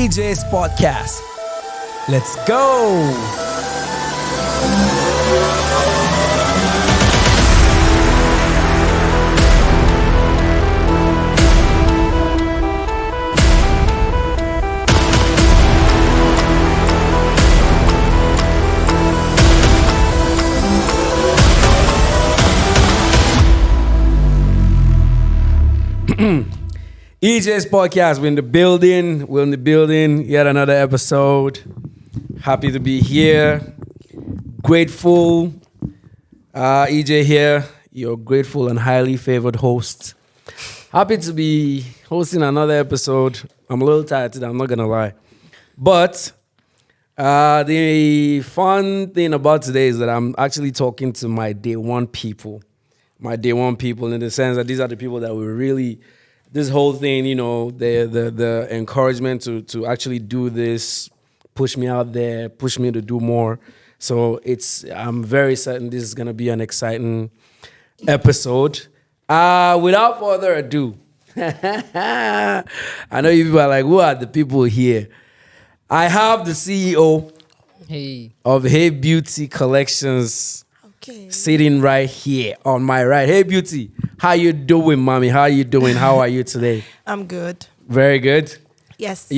EJ's podcast. Let's go. EJ's podcast. We're in the building. We're in the building. Yet another episode. Happy to be here. Grateful. EJ here. Your grateful and highly favored host. Happy to be hosting another episode. I'm a little tired today. I'm not gonna lie. But the fun thing about today is that I'm actually talking to my day one people. My day one people, in the sense that these are the people that will really, this whole thing, you know, the encouragement to actually do this, push me out there, push me to do more. So I'm very certain this is gonna be an exciting episode. Without further ado, I know you people are like, who are the people here? I have the CEO of Hey Beauty Collections. Okay. Sitting right here on my right. Hey, Beauty. How you doing, mommy? How you doing? How are you today? I'm good. Very good. Yes.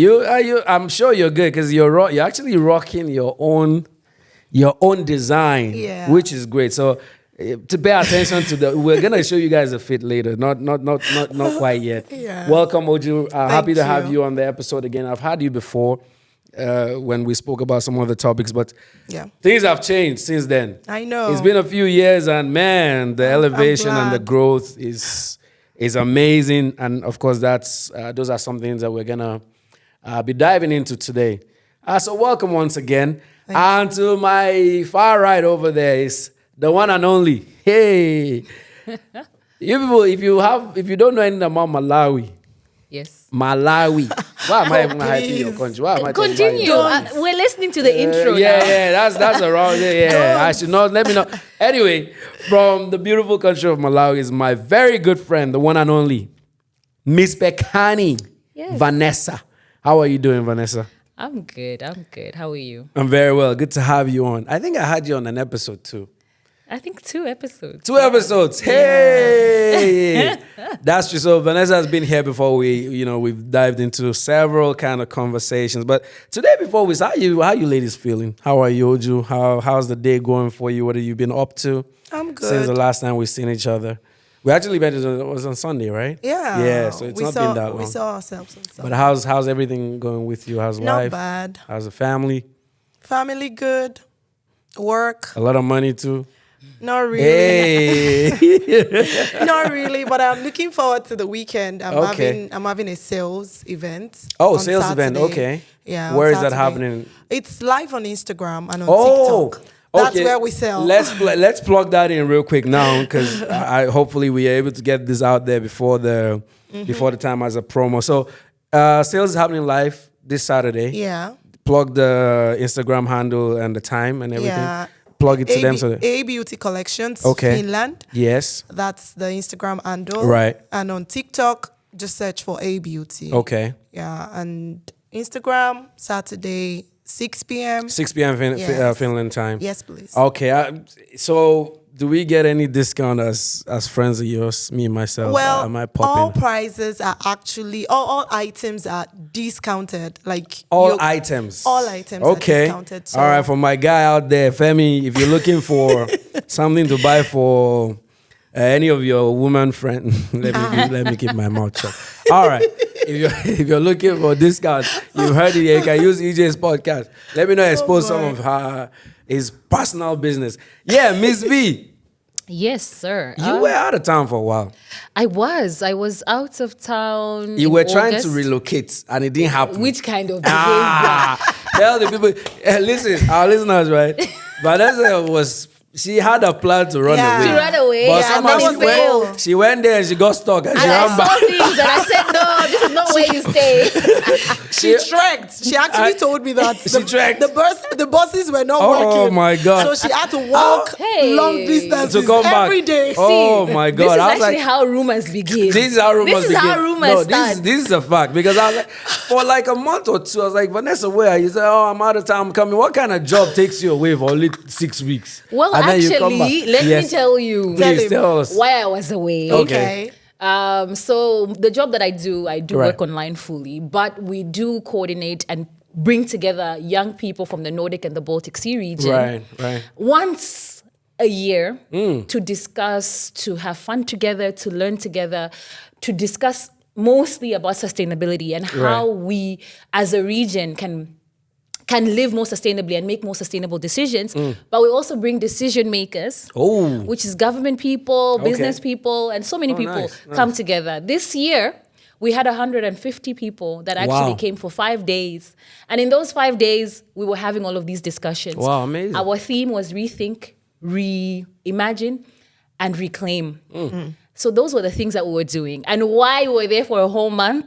I'm sure you're good because you're actually rocking your own design, which is great. So to pay attention to we're gonna show you guys a fit later. Not quite yet. Yeah. Welcome, Oju. Happy to have you on the episode again. I've had you before. When we spoke about some other topics, but things have changed since then. I know. It's been a few years, and man, the elevation and the growth is amazing. And of course, those are some things that we're gonna be diving into today. So welcome once again. And to my far right over there is the one and only. Hey, you people, if you don't know anything about Malawi. Yes. Malawi. Why am I even hyping your country? Why am I Continue. We're listening to the intro. That's around. I should know. Let me know. Anyway, from the beautiful country of Malawi is my very good friend, the one and only Miss Bekani. Yes. Vanessa. How are you doing, Vanessa? I'm good. How are you? I'm very well. Good to have you on. I think I had you on an episode too. I think 2 episodes. 2 episodes. Hey, that's true. So Vanessa has been here before. We've dived into several kind of conversations. But today, before we start, how you ladies feeling? How are you, Oju? How's the day going for you? What have you been up to? I'm good. Since the last time we've seen each other. We actually met. It was on Sunday, right? Yeah. Yeah. So it's not been that long. We saw ourselves on Sunday. But how's everything going with you? How's life? Not bad. How's the family? Family good. Work. A lot of money too. Not really. Hey. Not really, but I'm looking forward to the weekend. I'm having a sales event. Oh, sales Saturday. Event. Okay. Yeah. Where is that happening? It's live on Instagram and on TikTok. That's where we sell. Let's plug that in real quick now, because hopefully we are able to get this out there before the time as a promo. So sales is happening live this Saturday. Yeah. Plug the Instagram handle and the time and everything. Yeah. Plug it to them. A Beauty Collections, Finland. Yes. That's the Instagram handle. Right. And on TikTok, just search for A Beauty. Okay. Yeah. And Instagram, Saturday, 6 p.m. 6 p.m. Finland time. Yes, please. Okay. So do we get any discount as friends of yours, me and myself? Well, am I popping? all prices are actually, all items are discounted. Like all items are discounted. So. All right, for my guy out there, Femi, if you're looking for something to buy for any of your woman friends, let me keep my mouth shut. All right, if you're looking for discounts, you've heard it. You can use EJ's podcast. Let me know. Expose some of his personal business. Yeah, Miss V. Yes, sir. You were out of town for a while. I was out of town. You were trying to relocate and it didn't happen. Which kind of behavior? Tell the people, listen, our listeners, right? Vanessa she had a plan to run away. She ran away. But somehow she went there and she got stuck and she ran back. I saw things and I said, no, this is not where you stay. She trekked. She actually told me that She trekked. the buses were not working. Oh my God. So she had to walk Hey. long distances To come back. every day. Oh my God. This is I was actually like, how rumors begin. this is how rumors This is begin. how rumors No, start. this is a fact because I was like, for like a month or two, I was like, Vanessa, where are you? Say, oh, I'm out of town, I'm coming. What kind of job takes you away for only 6 weeks? Well, And then you come actually, back. let me Yes. tell you Please him. tell us. why I was away. Okay. So the job that I do Right. work online fully, but we do coordinate and bring together young people from the Nordic and the Baltic Sea region. Right. Once a year to discuss, to have fun together, to learn together, to discuss mostly about sustainability and how we as a region can live more sustainably and make more sustainable decisions. But we also bring decision makers, which is government people, business people, and so many people nice. come together. This year, we had 150 people that actually Wow. came for 5 days. And in those 5 days, we were having all of these discussions. Wow, amazing. Our theme was rethink, reimagine, and reclaim. So those were the things that we were doing. And why we were there for a whole month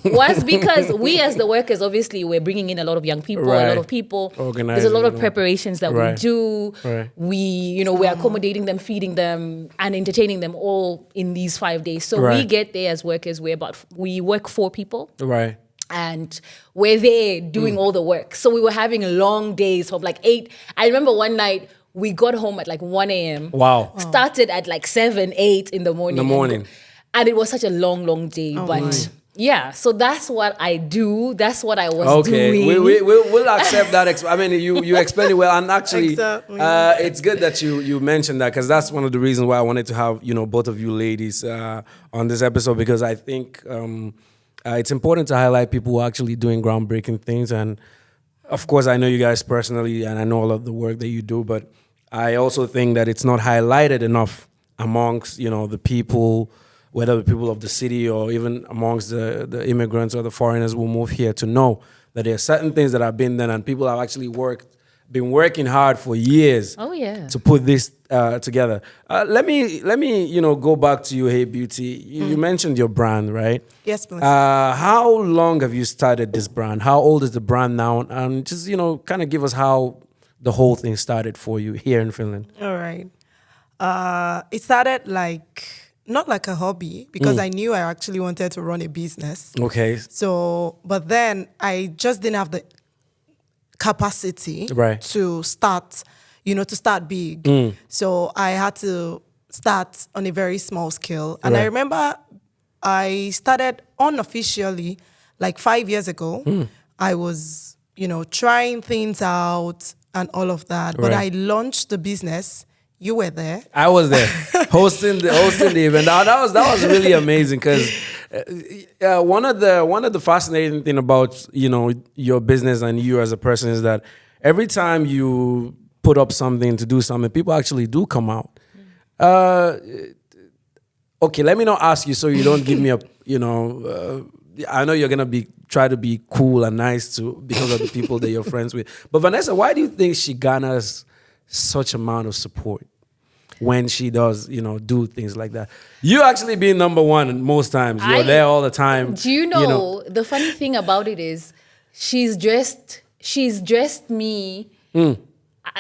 was because we as the workers, obviously, we're bringing in a lot of young people, a lot of people. There's a Organizing lot of and all. preparations that we do. Right. We're accommodating them, feeding them, and entertaining them all in these 5 days. So we Right. get there as workers. We work 4 people. Right. And we're there doing all the work. So we were having long days of like 8. I remember one night we got home at like 1 a.m. Wow. Started at like 7, 8 in the morning. In the morning. And it was such a long day. But yeah, so that's what I do. That's what I was doing. We'll accept that. I mean, you explained it well, and actually, Exactly. it's good that you mentioned that because that's one of the reasons why I wanted to have both of you ladies on this episode because I think it's important to highlight people who are actually doing groundbreaking things. And of course, I know you guys personally, and I know all of the work that you do, but I also think that it's not highlighted enough amongst the people, whether the people of the city or even amongst the immigrants or the foreigners who move here, to know that there are certain things that have been done and people have actually been working hard for years Oh, yeah. to put this together. Let me go back to you, Hey Beauty. You mentioned your brand, right? Yes, please. How long have you started this brand? How old is the brand now? And just kind of give us how the whole thing started for you here in Finland. All right. It started not like a hobby because I knew I actually wanted to run a business. Okay. So, but then I just didn't have the capacity Right. to start big. So I had to start on a very small scale. And I Right. remember I started unofficially like 5 years ago. I was, trying things out and all of that. But Right. I launched the business. You were there. I was there hosting the event. That was really amazing because one of the fascinating thing about your business and you as a person is that every time you put up something to do something, people actually do come out. Okay, let me not ask you so you don't give me a I know you're gonna try to be cool and nice because of the people that you're friends with. But Vanessa, why do you think she garners such amount of support when she does, do things like that? You actually being number one most times. You're there all the time. Do you know, the funny thing about it is she's dressed me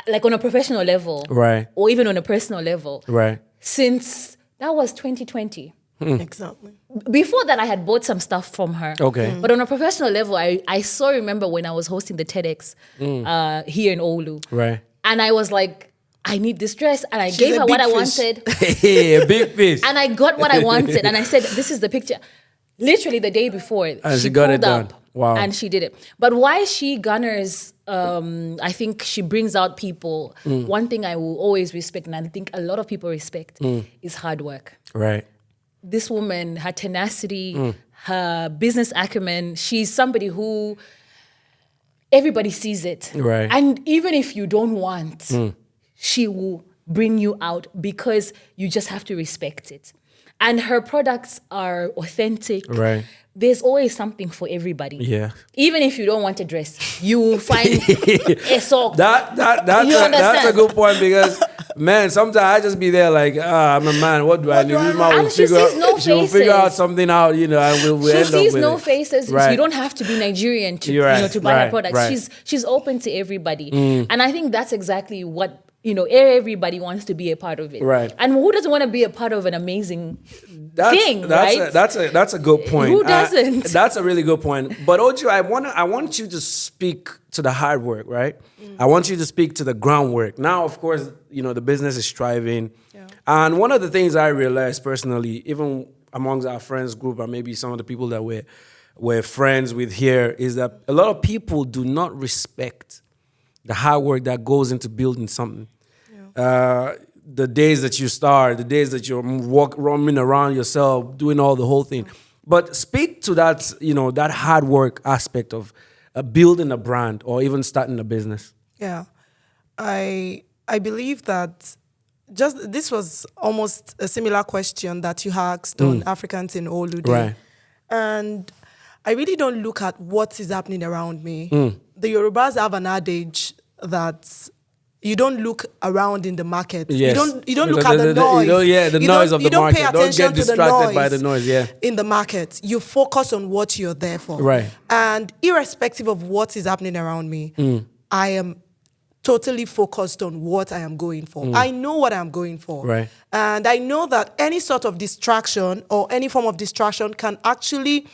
like on a professional level. Right. Or even on a personal level. Right. Since that was 2020. Exactly. Before that, I had bought some stuff from her. Okay. But on a professional level, I remember when I was hosting the TEDx here in Oulu. Right. And I was like, I need this dress. And I She's gave a her what big I fish. wanted. Hey, a big fish. And I got what I wanted. And I said, this is the picture. Literally the day before. And she got it pulled done. up Wow. And she did it. But why she garners, I think she brings out people. One thing I will always respect, and I think a lot of people respect, is hard work. Right. This woman, her tenacity, her business acumen, she's somebody who everybody sees it. Right. And even if you don't want, she will bring you out because you just have to respect it. And her products are authentic. Right. There's always something for everybody. Yeah. Even if you don't want a dress, you will find a sock. That's You a understand? good point because Man, sometimes I just be there like, I'm a man. What do I need? And she sees no She will figure out something out, you know, and we'll She end up sees with no it. faces. So Right. you don't have to be Nigerian to You're right, to buy her right, products. right. She's open to everybody, and I think that's exactly what everybody wants to be a part of it. Right. And who doesn't want to be a part of an amazing thing, right? That's a good point. Who doesn't? That's a really good point. But Oju, I want you to speak to the hard work, right? I want you to speak to the groundwork. Now, of course, the business is thriving. Yeah. And one of the things I realized personally, even amongst our friends group and maybe some of the people that we're friends with here, is that a lot of people do not respect the hard work that goes into building something. Yeah. The days that you start, the days that you're roaming around yourself, doing all the whole thing. But speak to that, that hard work aspect of building a brand or even starting a business. Yeah, I believe that this was almost a similar question that you asked on Africans in Olude. Right. And I really don't look at what is happening around me. The Yorubas have an adage that you don't look around in the market. Yes. You don't look at the noise. The noise of the market. Pay Don't attention get to the distracted by the noise. Yeah. in the market. You focus on what you're there for. Right. And irrespective of what is happening around me, I am totally focused on what I am going for. I know what I'm going for. Right. And I know that any sort of distraction or any form of distraction can actually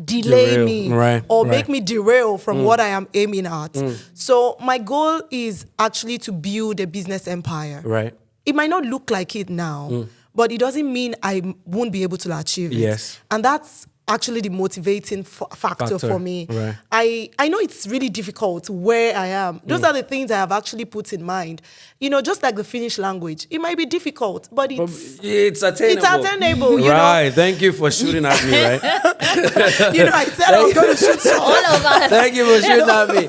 delay me or make me derail from what I am aiming at. So my goal is actually to build a business empire. Right. It might not look like it now, but it doesn't mean I won't be able to achieve it. Yes. And that's actually the motivating factor for me. Right. I know it's really difficult where I am. Those are the things I have actually put in mind. Just like the Finnish language. It might be difficult, but it's attainable. It's attainable, Right. Thank you for shooting at me, right? I said I was going to shoot All of us. Thank you for shooting at me.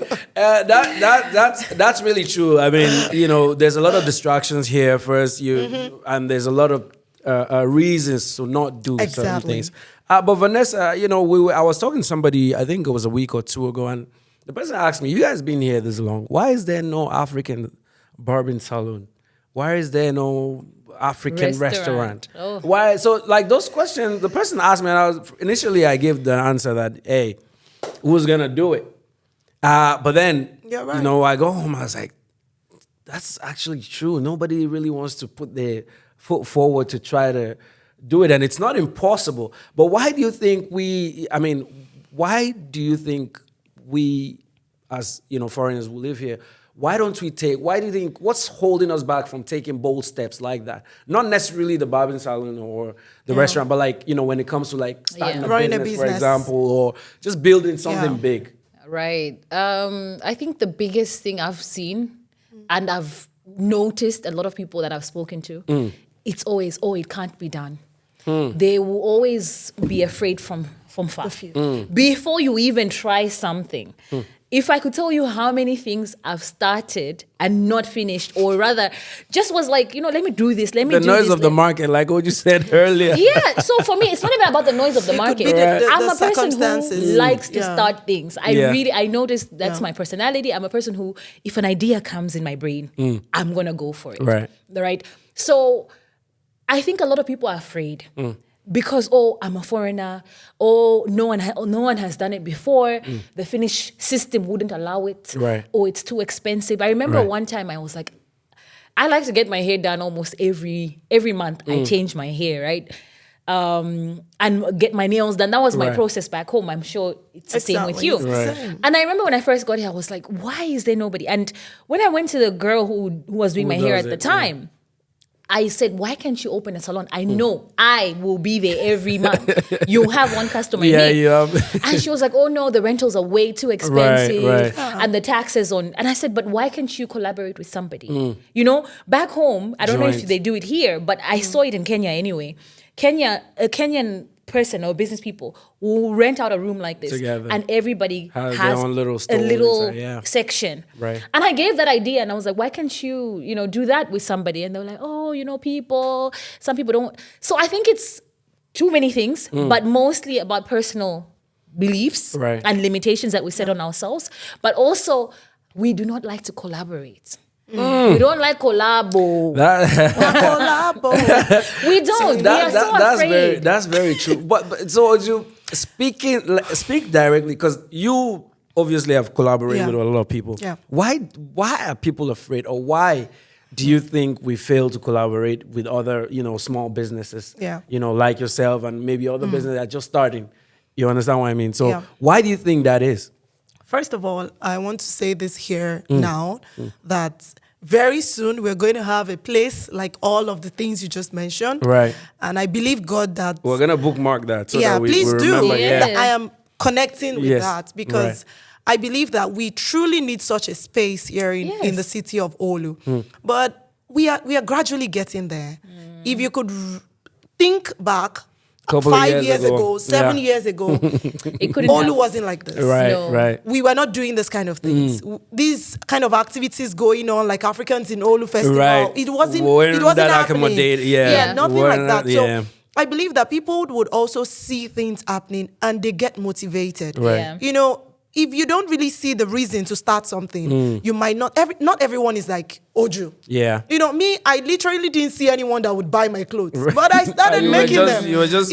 That's really true. I mean, there's a lot of distractions here first, and there's a lot of reasons to not do certain things. But Vanessa, I was talking to somebody, I think it was a week or two ago, and the person asked me, you guys been here this long, why is there no African bourbon salon? Why is there no African restaurant? Oh. Why? So like those questions, the person asked me, and initially I gave the answer that, hey, who's gonna do it? But then, I go home, I was like, that's actually true. Nobody really wants to put their foot forward to try to do it, and it's not impossible. But why do you think we as foreigners who live here, why do you think, what's holding us back from taking bold steps like that? Not necessarily the barbering salon or the restaurant, but like, when it comes to like starting a business, for example, or just building something big. Right. I think the biggest thing I've seen and I've noticed a lot of people that I've spoken to, it's always, it can't be done. They will always be afraid from far. Before you even try something. If I could tell you how many things I've started and not finished, or rather just was like, let me do this, let me do this. The noise of the market, like what you said earlier. Yeah, so for me, it's not even about the noise of the market. I'm a person who likes to start things. I noticed that's my personality. I'm a person who, if an idea comes in my brain, I'm going to go for it. Right? So I think a lot of people are afraid. Because I'm a foreigner. No one has done it before. The Finnish system wouldn't allow it. Right. It's too expensive. I remember one time I was like, I like to get my hair done almost every month. I change my hair, right? And get my nails done. That was my process back home. I'm sure it's the same with you. And I remember when I first got here, I was like, why is there nobody? And when I went to the girl who was doing my hair at the time, I said, why can't you open a salon? I know I will be there every month. You'll have one customer. And she was like, oh no, the rentals are way too expensive. And the taxes on. And I said, but why can't you collaborate with somebody? Back home, I don't know if they do it here, but I saw it in Kenya anyway. A Kenyan person or business people will rent out a room like this together, and everybody has their own little a little section. Right. And I gave that idea, and I was like, why can't you, do that with somebody? And they were like, oh, some people don't. So I think it's too many things, but mostly about personal beliefs and limitations that we set on ourselves. But also, we do not like to collaborate. We don't like collabo. We don't. We are so afraid. That's very true. But so you speak directly, because you obviously have collaborated with a lot of people. Yeah. Why are people afraid, or why do you think we fail to collaborate with other, small businesses? Yeah. Like yourself and maybe other businesses that are just starting. You understand what I mean? So why do you think that is? First of all, I want to say this here now, that very soon we're going to have a place like all of the things you just mentioned. Right. And I believe God that... We're going to bookmark that. So that please we do. remember. That I am connecting with that, because Right. I believe that we truly need such a space here in the city of Olu. But we are gradually getting there. If you could think back, 5 years ago, 7 years ago, Olu wasn't like this. Right, No. right. We were not doing this kind of things. These kind of activities going on, like Africans in Olu Festival, Right. it wasn't that happening. accommodated, Nothing like that. Yeah. So I believe that people would also see things happening and they get motivated. Right. Yeah. If you don't really see the reason to start something, you might not. Not everyone is like Oju. Yeah. Me, I literally didn't see anyone that would buy my clothes, but I started making them. You were just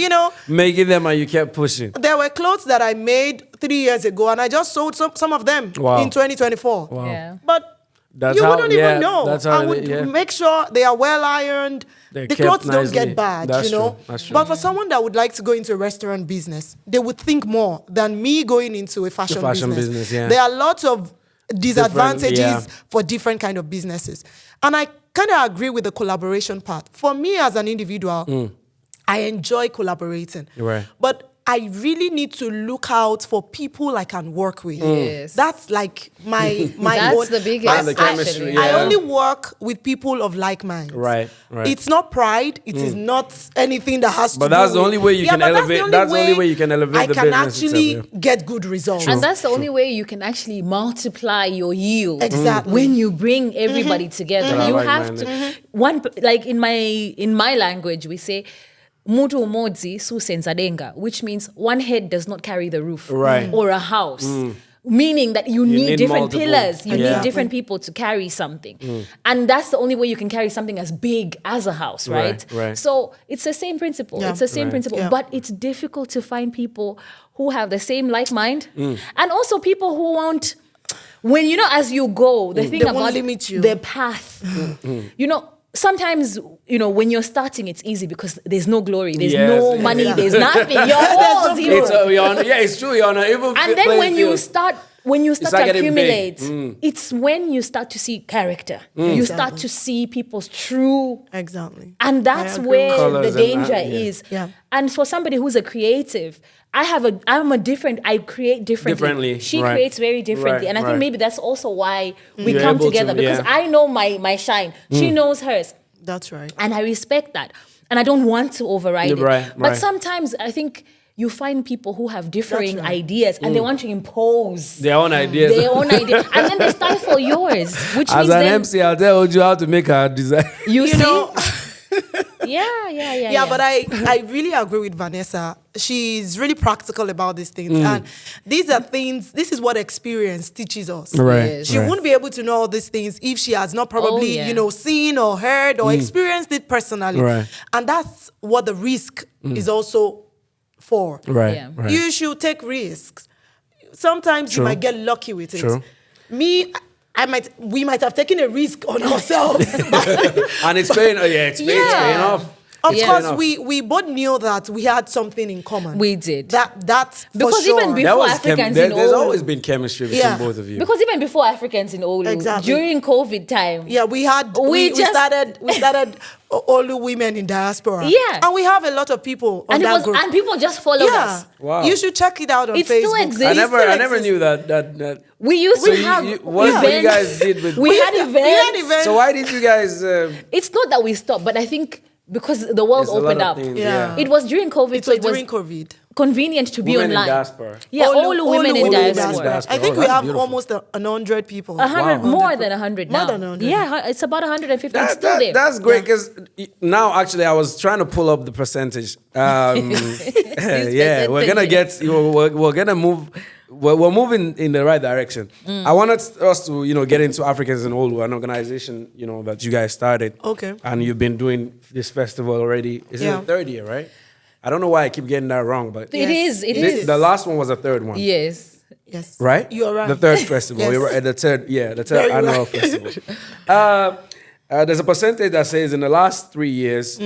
making them, and you kept pushing. There were clothes that I made 3 years ago, and I just sold some of them in 2024. Wow. Yeah. But That's you how- wouldn't yeah, even know. that's how I would it- yeah. make sure they are well ironed. They're The kept clothes don't nicely. get bad, That's you know. true. That's true. But for someone that would like to go into a restaurant business, they would think more than me going into a fashion business, yeah. There are lots of disadvantages yeah. for different kind of businesses. And I kind of agree with the collaboration part. For me as an individual, I enjoy collaborating. Right. But I really need to look out for people I can work with. Yes. That's like my That's own. the biggest. And the chemistry, actually. I yeah. only work with people of like minds. Right, right. It's not pride. It is not anything that has But to do that's the with- only way you can but elevate- that's the only way you can elevate I the can business actually itself, get good results. And that's the only way you can actually multiply your yield. Exactly. When you bring everybody together, That are you have like-minded. to like in my language we say mutu umodzi su senzadenga, which means one head does not carry the roof, Right. or a house. Meaning that you need different multiple. pillars, you Yeah. need different people to carry something. And that's the only way you can carry something as big as a house, right? Right. So it's the same principle. Yeah. It's the same Right. principle. Yeah. But it's difficult to find people who have the same like mind. And also people who won't, when as you go, the thing They won't about limit you. the path, sometimes, when you're starting, it's easy because there's no glory, there's Yes, no yes. money, there's nothing. You're all zero. It's true. You're on an even And then when you start to start getting accumulate, big. it's when you start to see character. You start to see people's true, Exactly. and that's I agree where with the Colours and danger that, yeah. is. Yeah. And for somebody who's a creative, I create differently. Differently, She right. creates very differently. Right, And I think right. maybe that's also why we You're come able to, together, because yeah. I know my shine. She knows hers. That's right. And I respect that. And I don't want to override it. Right, But right. sometimes I think you find people who have differing right. ideas and they want to impose their own ideas. their own idea. And then they stifle yours, which As means an then MC, I'll tell you how to make a design. you see? know, Yeah, but I really agree with Vanessa. She's really practical about these things. And these are things, this is what experience teaches us. Right. Yes. She wouldn't be able to know all these things if she has not probably, yeah. seen or heard or experienced it personally. Right. And that's what the risk is also for. Right. Yeah. Right. You should take risks. Sometimes True. you might get lucky with True. it. We might have taken a risk on ourselves. And it's paying. It's paying off. Of Yeah. course, enough. we both knew that we had something in common. We did. That's for Because sure. even There before was Africans there's in Olu. always been chemistry between Yeah. both of you. Because even before Africans in Olu, Exactly. during COVID time, Yeah, we started Olu women in diaspora. Yeah. And we have a lot of people on that group. and people just followed yeah. us. Wow. You should check it out on It Facebook. still exists. I never knew that. We used So to have what events. you guys did with. We had events. events. So why did you guys? It's not that we stopped, but I think because the world There's a lot opened of up. things, Yeah. It was during COVID, It so was it was during COVID. convenient to be Women in online. diaspora. Yeah, Olu all women in women diaspora. I think Oh, we that's have beautiful. almost 100 people. 100, Wow. more than 100 now. More than 100. Yeah, it's about 150. It's still there. That's great because now actually I was trying to pull up the percentage. Yeah, we're gonna percentages. we're gonna move we're moving in the right direction. I wanted us to, get into Africans in Olu, an organization, that you guys started. Okay. And you've been doing this festival already. Is it the third year, right? I don't know why I keep getting that wrong, but It is. The last one was the third one. Yes. Right? You're right. The third festival. Yes. You're right. The third Very annual right. festival. There's a percentage that says in the last 3 years,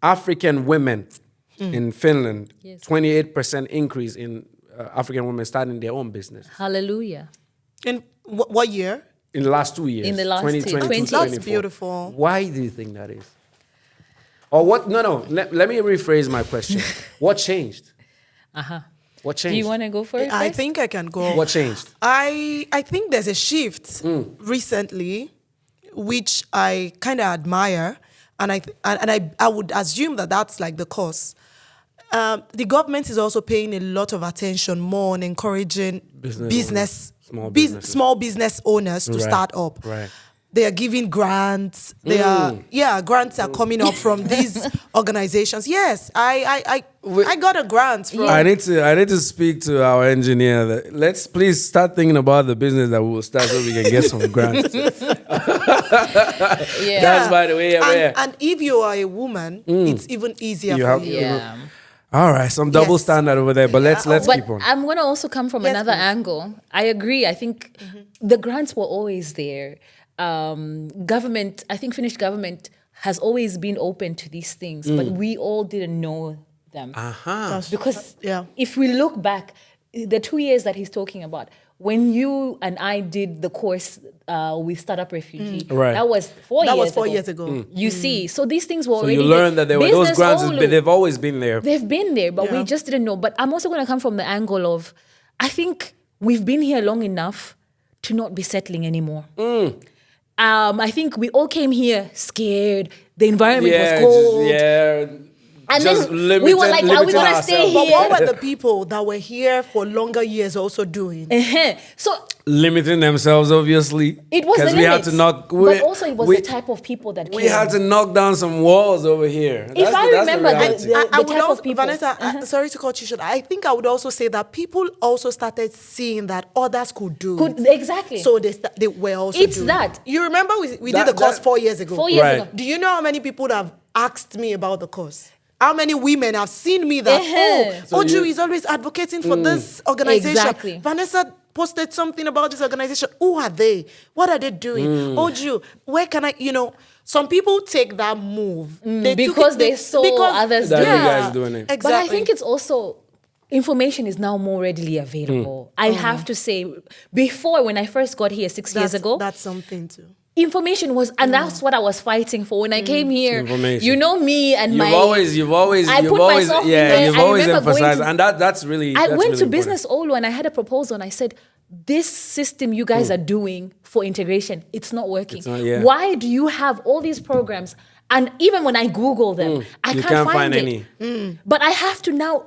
African women in Finland, 28% increase in African women starting their own business. Hallelujah. In what year? In the last 2 years. In the last 2020 two. That's beautiful. Why do you think that is? Or what? No. Let me rephrase my question. What changed? What changed? Do you want to go first? I think I can go. What changed? I think there's a shift recently, which I kind of admire, and I would assume that that's like the cause. The government is also paying a lot of attention more on encouraging small business owners to start up. Right. They are giving grants. Grants are coming up from these organizations. Yes, I got a grant from. I need to speak to our engineer. Let's please start thinking about the business that we will start so we can get some grants. That's by the way. And if you are a woman, it's even easier for you. Yeah. All right, some double standard over there, but let's keep on. I'm going to also come from another angle. I agree. I think the grants were always there. Government, I think Finnish government has always been open to these things, but we all didn't know them. Because if we look back, the 2 years that he's talking about, when you and I did the course with Startup Refugee, that was 4 years ago. You see, so these things were already you learned that there were those grants, they've always been there. They've been there, but we just didn't know. But I'm also going to come from the angle of, I think we've been here long enough to not be settling anymore. I think we all came here scared. The environment was cold. And then we were like, are we going to stay here? But what were the people that were here for longer years also doing? So limiting themselves, obviously. It was the limits. We had to knock. But also it was the type of people that came. We had to knock down some walls over here. If I remember the type of people. Vanessa, sorry to cut you short. I think I would also say that people also started seeing that others could do it. Exactly. So they were also It's doing that. It. You remember we did the course 4 years ago? 4 years ago. Do you know how many people have asked me about the course? How many women have seen me that, Oju is always advocating for this organization. Exactly. Vanessa posted something about this organization. Who are they? What are they doing? Oju, where can I, some people take that move. Because they saw others doing it. You guys doing it. Exactly. But I think it's also, information is now more readily available. I have to say, before when I first got here 6 years ago. That's something too. Information was, and that's what I was fighting for when I came here. You know me and you've always emphasized, and that's really. I went to really Business Olu and I had a proposal and I said, this system you guys are doing for integration, it's not working. Why do you have all these programs? And even when I Google them, I can't find any. But I have to now,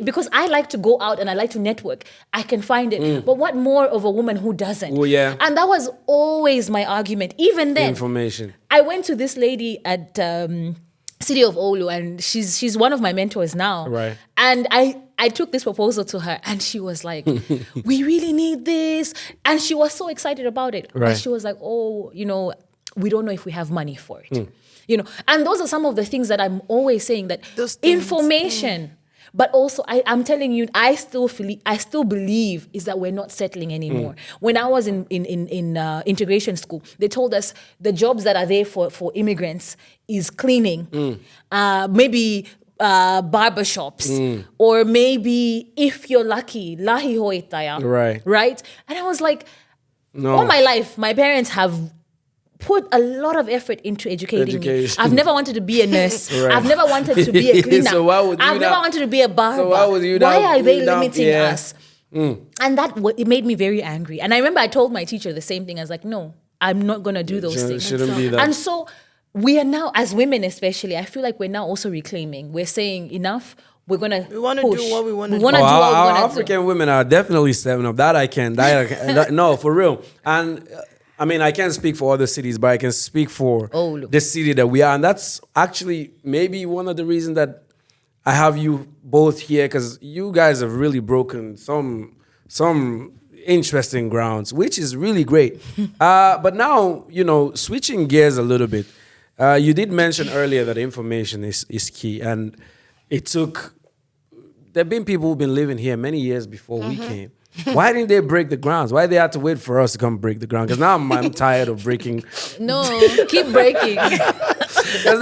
because I like to go out and I like to network, I can find it. But what more of a woman who doesn't? Oh, yeah. And that was always my argument. Even then, information. I went to this lady at City of Olu, and she's one of my mentors now. Right. And I took this proposal to her, and she was like, we really need this. And she was so excited about it. Right. And she was like, we don't know if we have money for it. And those are some of the things that I'm always saying, that information, but also I'm telling you, I still believe is that we're not settling anymore. When I was in integration school, they told us the jobs that are there for immigrants is cleaning, maybe barbershops, or maybe if you're lucky, lahi hoitaya. Right? And I was like, all my life, my parents have put a lot of effort into educating me. I've never wanted to be a nurse. I've never wanted to be a cleaner. So why would you I've never wanted to be a barber. So why are they limiting us? And it made me very angry. And I remember I told my teacher the same thing. I was like, no, I'm not going to do those things. Shouldn't be that. And so we are now, as women especially, I feel like we're now also reclaiming. We're saying enough. We want to do what we want to do. Our African women are definitely stepping up. That I can. No, for real. And I can't speak for other cities, but I can speak for the city that we are. And that's actually maybe one of the reasons that I have you both here because you guys have really broken some interesting grounds, which is really great. But now, switching gears a little bit, you did mention earlier that information is key, and there have been people who've been living here many years before we came. Why didn't they break the grounds? Why they had to wait for us to come break the ground? Because now I'm tired of breaking. No, keep breaking. Because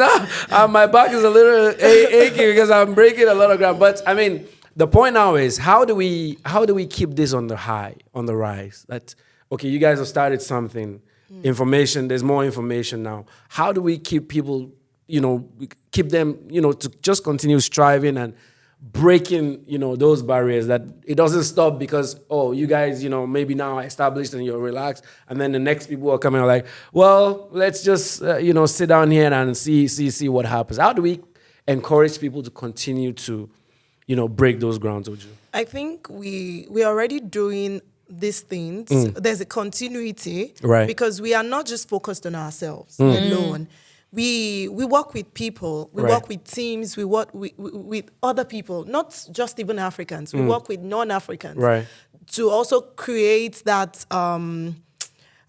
now my back is a little achy because I'm breaking a lot of ground. But I mean, the point now is how do we keep this on the rise? That okay, you guys have started something. Information, there's more information now. How do we keep people, keep them, to just continue striving and breaking, those barriers, that it doesn't stop because, you guys, maybe now established and you're relaxed. And then the next people are coming are like, well, let's just, sit down here and see what happens. How do we encourage people to continue to, break those grounds, Oju? I think we're already doing these things. There's a continuity, right? Because we are not just focused on ourselves alone. We work with people, we work with teams, we work with other people, not just even Africans. We work with non-Africans to also create that,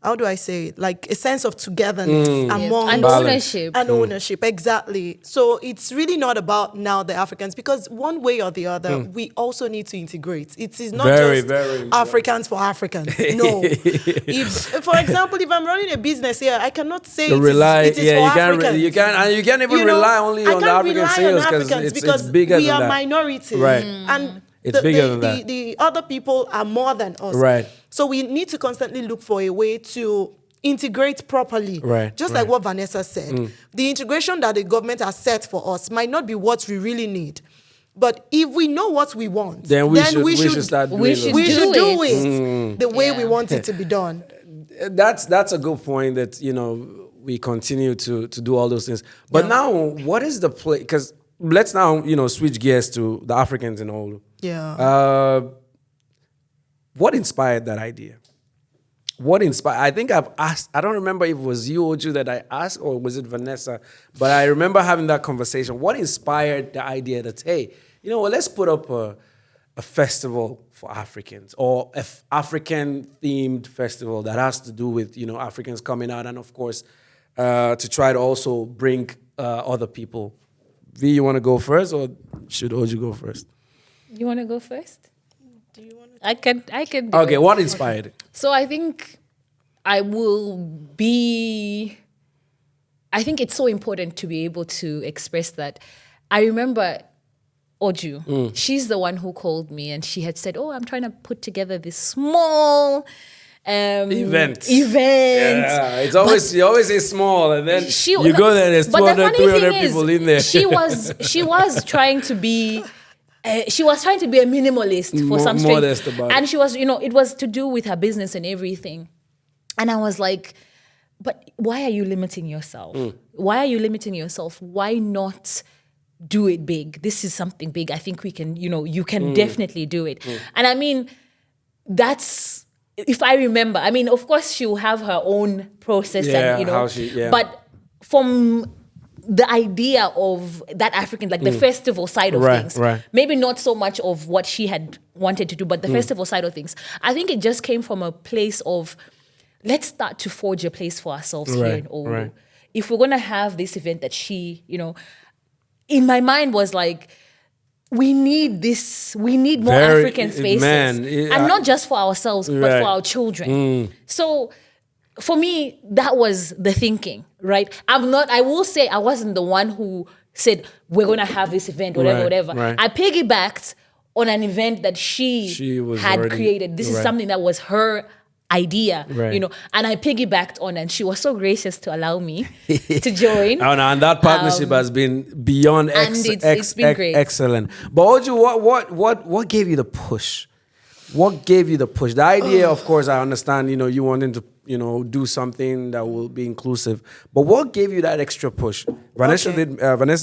how do I say it? Like a sense of togetherness among and ownership. And ownership, exactly. So it's really not about now the Africans, because one way or the other, we also need to integrate. It is not just Africans for Africans. No. For example, if I'm running a business here, I cannot say it is for Africans. You can't even rely only on the African sales because it's bigger than that. We are minorities. Right. And it's bigger than that. The other people are more than us. Right. So we need to constantly look for a way to integrate properly. Right. Just like what Vanessa said. The integration that the government has set for us might not be what we really need. But if we know what we want, then we should start doing it. We should do it the way we want it to be done. That's a good point that, we continue to do all those things. But now, what is the play? Because let's now, switch gears to the Africans in all. Yeah. What inspired that idea? I think I've asked, I don't remember if it was you, Oju, that I asked, or was it Vanessa? But I remember having that conversation. What inspired the idea that, hey, let's put up a festival for Africans, or an African-themed festival that has to do with, Africans coming out, and of course, to try to also bring other people. V, you want to go first, or should Oju go first? You want to go first? Do you want to? I can. Okay, what inspired it? So I think I think it's so important to be able to express that. I remember Oju, she's the one who called me and she had said, I'm trying to put together this small event. Yeah, it's always, you always say small, and then you go there and there's 200, 300 people in there. She was trying to be... she was trying to be a minimalist for some strange, modest about it. And she was, it was to do with her business and everything. And I was like, but why are you limiting yourself? Why are you limiting yourself? Why not do it big? This is something big. I think we can, you can definitely do it. And I mean, that's, if I remember, I mean, of course she will have her own process and, but from the idea of that African, like the festival side of things, maybe not so much of what she had wanted to do, but the festival side of things, I think it just came from a place of, let's start to forge a place for ourselves here in Oulu. If we're going to have this event that she, in my mind was like, we need more African spaces. And not just for ourselves, but for our children. So for me, that was the thinking, right? I will say I wasn't the one who said, we're going to have this event, whatever. I piggybacked on an event that she had created. This is something that was her idea, and I piggybacked on, and she was so gracious to allow me to join. And that partnership has been beyond it's been great. Excellent. But Oju, what gave you the push? What gave you the push? The idea, of course, I understand, you wanting to, do something that will be inclusive. But what gave you that extra push? Vanessa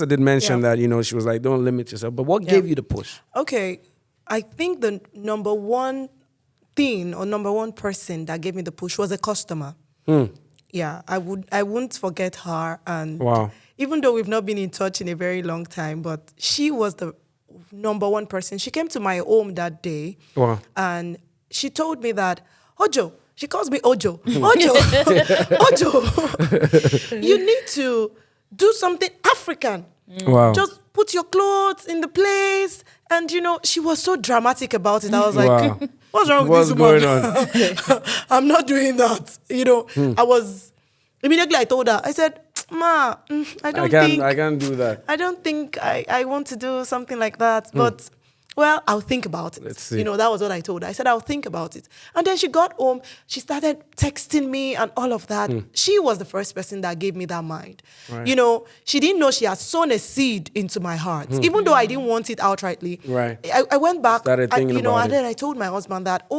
did mention that, she was like, don't limit yourself. But what gave you the push? Okay. I think the number one thing or number one person that gave me the push was a customer. Yeah, I wouldn't forget her. And even though we've not been in touch in a very long time, but she was the number one person. She came to my home that day. Wow. And she told me that, Ojo, she calls me Ojo. Ojo, Ojo, you need to do something African. Wow. Just put your clothes in the place. And, she was so dramatic about it. I was like, what's wrong with this woman? What's going on? I'm not doing that. Immediately I told her, I said, Ma, I can't do that. I don't think I want to do something like that. But, well, I'll think about it. Let's see. That was what I told her. I said, I'll think about it. And then she got home. She started texting me and all of that. She was the first person that gave me that mind. Right. She didn't know she had sown a seed into my heart. Even though I didn't want it outrightly. Right. I went back. Started thinking about it. And then I told my husband that,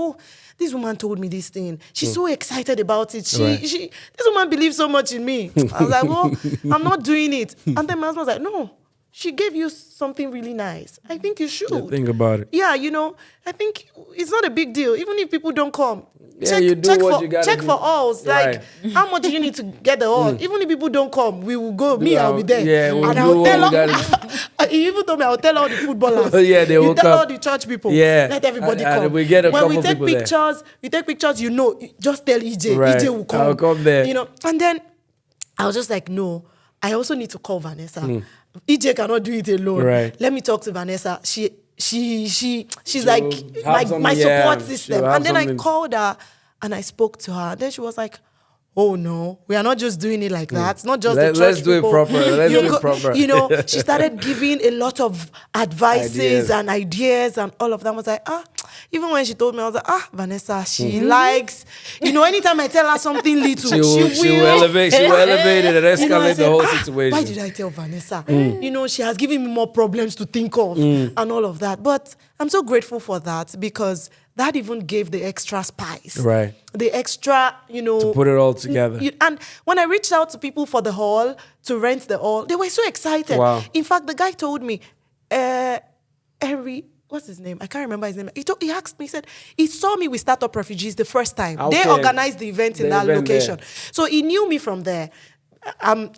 this woman told me this thing. She's so excited about it. This woman believes so much in me. I was like, well, I'm not doing it. And then my husband was like, no, she gave you something really nice. I think you should. Think about it. Yeah, I think it's not a big deal. Even if people don't come. Yeah, you do what you gotta do. Check for alls. Like, how much do you need to get the all? Even if people don't come, we will go. I'll be there. Yeah, we'll and do I'll tell what we all, gotta he even told me I'll tell all the footballers. Yeah, they will you tell come. all the church people. Yeah. Let everybody come. We get a when couple we take people pictures, just tell EJ. Right. EJ will come. I'll come there. And then I was just like, no, I also need to call Vanessa. EJ cannot do it alone. Right. Let me talk to Vanessa. She's like my support system. And then I called her and I spoke to her. Then she was like, oh no, we are not just doing it like that. It's not just the church Let's do it people. proper. Let's do it proper. She started giving a lot of advices and ideas and all of them. I was like, even when she told me, I was like, Vanessa, she likes, anytime I tell her something little, she will elevate it and escalate the whole situation. Why did I tell Vanessa? She has given me more problems to think of and all of that. But I'm so grateful for that because that even gave the extra spice. Right. The extra, to put it all together. And when I reached out to people for the hall, to rent the hall, they were so excited. Wow. In fact, the guy told me, what's his name? I can't remember his name. He asked me, he said, he saw me with Startup Refugees the first time. Okay. They organized the event in that location. There. So he knew me from there. I'm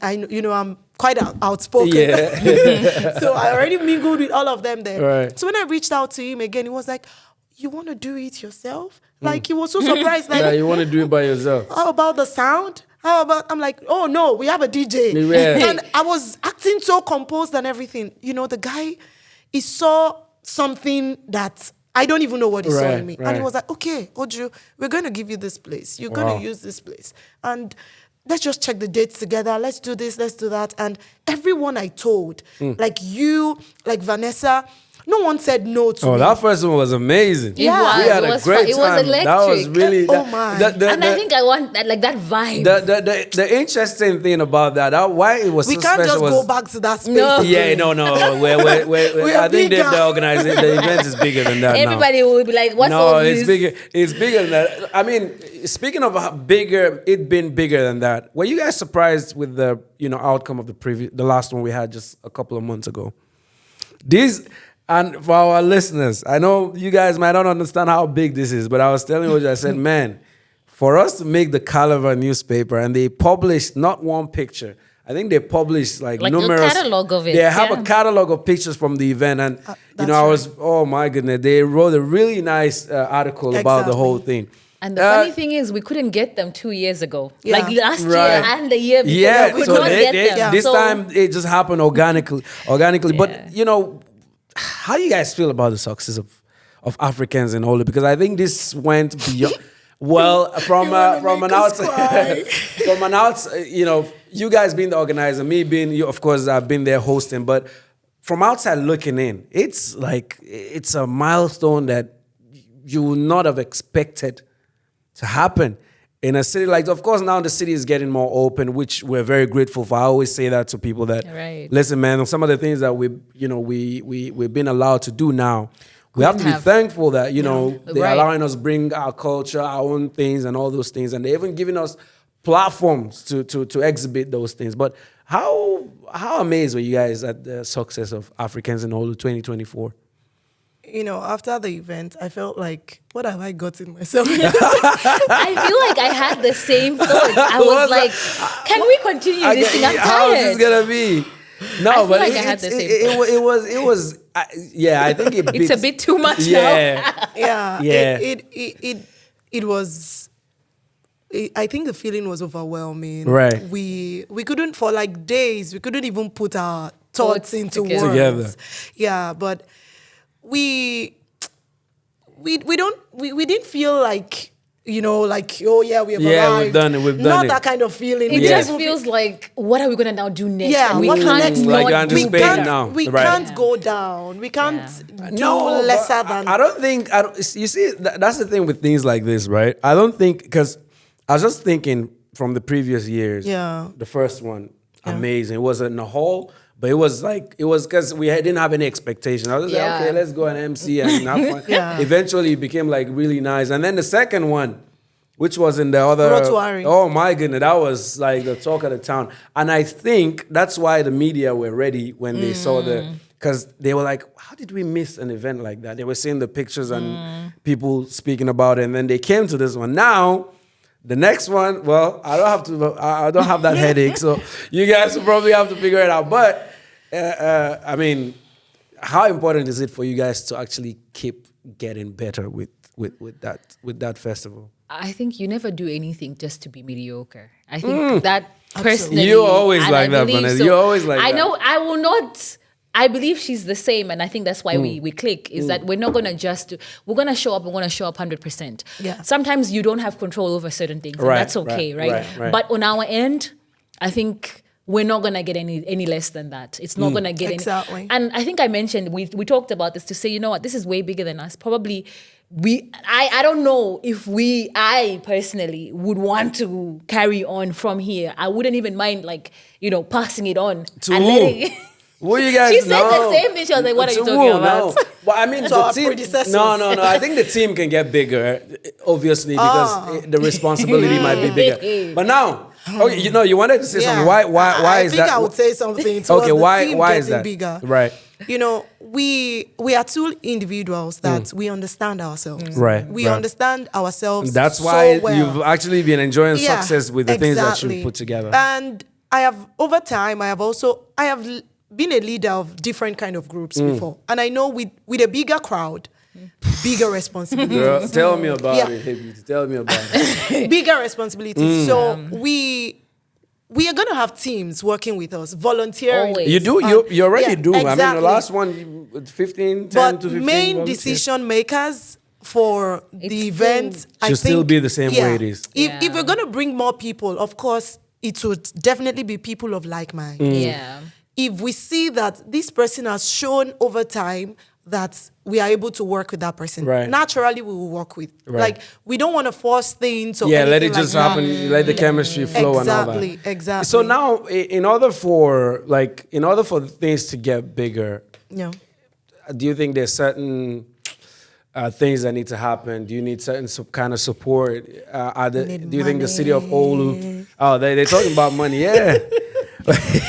quite outspoken. Yeah. So I already mingled with all of them there. Right. So when I reached out to him again, he was like, you want to do it yourself? Like, he was so surprised. Like, yeah, you want to do it by yourself. How about the sound? I'm like, oh no, we have a DJ. Yeah. And I was acting so composed and everything. The guy, he saw something that I don't even know what he saw in me. Right. And he was like, okay, Oju, we're going to give you this place. You're going to use this place. And let's just check the dates together. Let's do this, let's do that. And everyone I told, like you, like Vanessa, no one said no to me. That first one was amazing. Yeah. We had a great time. It was electric. That was really... my. And I think I want that vibe. The interesting thing about that, why it was so special was... We can't just go back to that space. No. Yeah, no. I think the organization, the event is bigger than that. Everybody will be like, what's all this? No, it's bigger. It's bigger than that. I mean, speaking of it being bigger than that, were you guys surprised with the outcome of the last one we had just a couple of months ago? And for our listeners, I know you guys might not understand how big this is, but I was telling you, I said, man, for us to make the Caliber newspaper, and they published not one picture, I think they published like numerous... a catalog of it. They have a catalog of pictures from the event, and I was, oh my goodness, they wrote a really nice article about the whole thing. And the funny thing is, we couldn't get them 2 years ago. Yeah. Like last year and the year before. Yeah, we could so not get them. This time it just happened organically. But how do you guys feel about the success of Africans and all that? Because I think this went beyond. Well, from an outside, you guys being the organizer, me being, of course, I've been there hosting, but from outside looking in, it's like it's a milestone that you would not have expected to happen in a city like, of course, now the city is getting more open, which we're very grateful for. I always say that to people that, listen, man, some of the things that we've been allowed to do now, we have to be thankful that, they're allowing us bring our culture, our own things and all those things. And they're even giving us platforms to exhibit those things. But how amazed were you guys at the success of Africans in Holu 2024? After the event, I felt like, what have I gotten myself? I feel like I had the same thoughts. I was like, can we continue this thing? I'm tired. How is this going to be? No, but like I had the same it was. Yeah, I think it's a bit too much now. Yeah. Yeah. It was. I think the feeling was overwhelming. Right. We couldn't, for like days, we couldn't even put our thoughts into words. Together. Yeah, but we didn't feel like, like, oh yeah, we have arrived. We've done it. Not that kind of feeling. It We just didn't feels like, what are we gonna now do next? Yeah, And we what can't next? Like not do anticipate better. now. We Right. can't go down. We can't do lesser than. I don't think. You see, that's the thing with things like this, right? I don't think, because I was just thinking from the previous years. Yeah. The first one, amazing. It was in the hall. But it was because we didn't have any expectation. I was just like, okay, let's go and MC and have fun. Eventually, it became like really nice. And then the second one, which was in the other. Rotuary. Oh my goodness, that was like the talk of the town. And I think that's why the media were ready when they saw because they were like, how did we miss an event like that? They were seeing the pictures and people speaking about it. And then they came to this one. Now, the next one, well, I don't have that headache. So you guys will probably have to figure it out. But I mean, how important is it for you guys to actually keep getting better with that festival? I think you never do anything just to be mediocre. I think that personally, You're always and like I that, believe Vanessa. so. You're always like I that. know I will not. I believe she's the same, and I think that's why we click. Is that we're not gonna we're gonna show up. We're gonna show up 100%. Yeah. Sometimes you don't have control over certain things, and Right, that's okay, right? right. But on our end, I think we're not gonna get any less than that. It's not gonna get Exactly. any. And I think I mentioned we talked about this to say, you know what, this is way bigger than us. Probably I don't know if I personally would want to carry on from here. I wouldn't even mind passing it on To and who? letting. Well, you guys She said know. the same thing. She was like, what are you To talking who? about? No. Well, I mean, To the our team. predecessors. No. I think the team can get bigger, obviously, because the responsibility might be bigger. But now, okay, you wanted to say something. Why I is think that? I would say something. Okay, why getting is that? bigger? Right. We are two individuals that we understand ourselves. Right, We right. understand ourselves. That's why so well. you've actually been enjoying Yeah, success with the things that exactly. you put together. And I have, over time, I have been a leader of different kind of groups before. And I know with a bigger crowd, bigger responsibilities. Girl, tell me about Yeah. it. Hey, beauty, tell me about it. Bigger responsibilities. So we are going to have teams working with us, volunteering. Always. You do. You already do. Exactly. I mean, the last one, 10 But to 15. main volunteers. decision makers for the event, I Should still think, be the same way it is. If we're going to bring more people, of course, it would definitely be people of like mind. Yeah. If we see that this person has shown over time that we are able to work with that person, Right. naturally we will work with. Right. Like, we don't want to force things or Yeah, let it anything just like happen. Let the chemistry flow and all that. Exactly. So now, in order for things to get bigger, Yeah. do you think there's certain things that need to happen? Do you need certain kind of support? Do you think the city of Olu? Oh, they're talking about money. Yeah.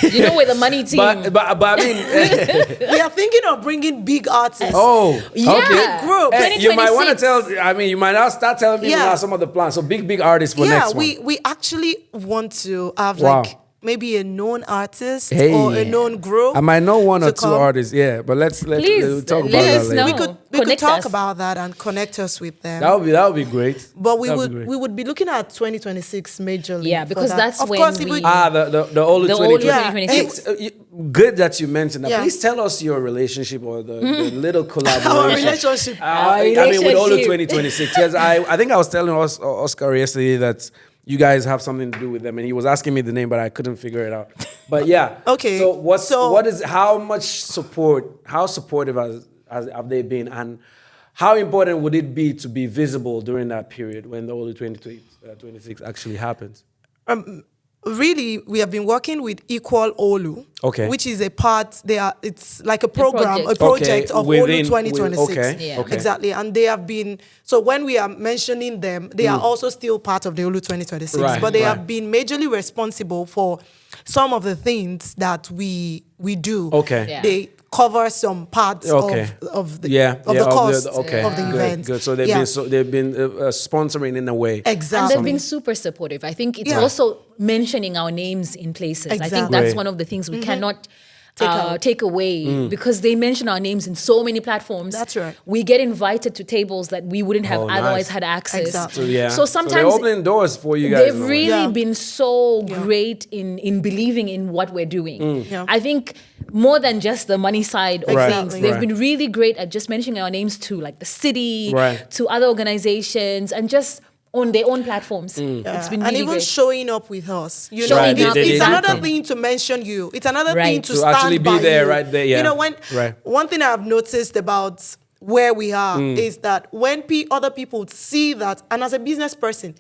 You know, with the money team. But I mean, We are thinking of bringing big artists. oh, Yeah. okay. Group. Hey, you might want to 2026. tell. I mean, you might now start telling people Yeah. now some of the plans. So big artists for next one. we actually want to have Wow. like maybe a known artist Hey. or a known group. I might know one or to two come. artists, yeah. But let's Please, talk about let that us later. know. we could Connect talk us. about that and connect us with them. That would be great. But we That'd be great. would be looking at 2026 majorly. Yeah, for because that. that's of when course, if we- The Olu The 2020. Olu Yeah. 2026. Good that you mentioned that. Yeah. Please tell us your relationship or the little collaboration. Our relationship. I mean, with Olu relationship. 2026. Yes, I think I was telling Oscar yesterday that you guys have something to do with them, and he was asking me the name, but I couldn't figure it out. But yeah. Okay, So how much support? How supportive have they been, and how important would it be to be visible during that period when the Olu 2026 actually happens? Really, we have been working with Equal Olu, Okay. which is a part. It's like a program, a project. project Okay, of within- Olu 2026. okay, Yeah. okay. Exactly, and they have been. So when we are mentioning them, they are also still part of the Olu 2026, Right, but they right. have been majorly responsible for some of the things that we do. Okay. Yeah. They cover some parts Okay. of the cost okay. of the Good, event. Good. So they've been sponsoring in a way. And Exactly. they've been super supportive. I think it's Yeah. also mentioning our names in places. I think Exactly. that's Great. one of the things we cannot take away because they mention our names in so many platforms. That's right. We get invited to tables that we wouldn't have otherwise had access. Exactly. So sometimes they're opening doors for you guys. they've really been so great in believing in what we're doing. I think more than just the money side of things, they've been really great at just mentioning our names to like the city, to other organizations, and just on their own platforms. It's been really and even great. showing up with us. You know, it's another thing to mention you. It's another thing to stand actually be by there, you. right there. Yeah. You know, one thing I've noticed about where we are is that when other people see that, and as a business person,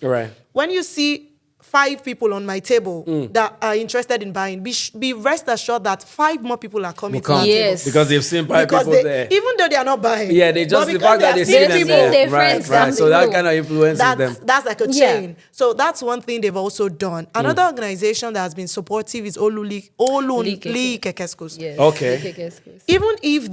when you see 5 people on my table that are interested in buying, be rest assured that 5 more people are coming to my table. Because they've seen 5 people there. Even though they are not buying. Yeah, they just, the fact that they see them there. Right. So that kind of influences them. That's like a chain. So that's one thing they've also done. Another organization that has been supportive is Olu Kekeskos. Yes. Okay. Even if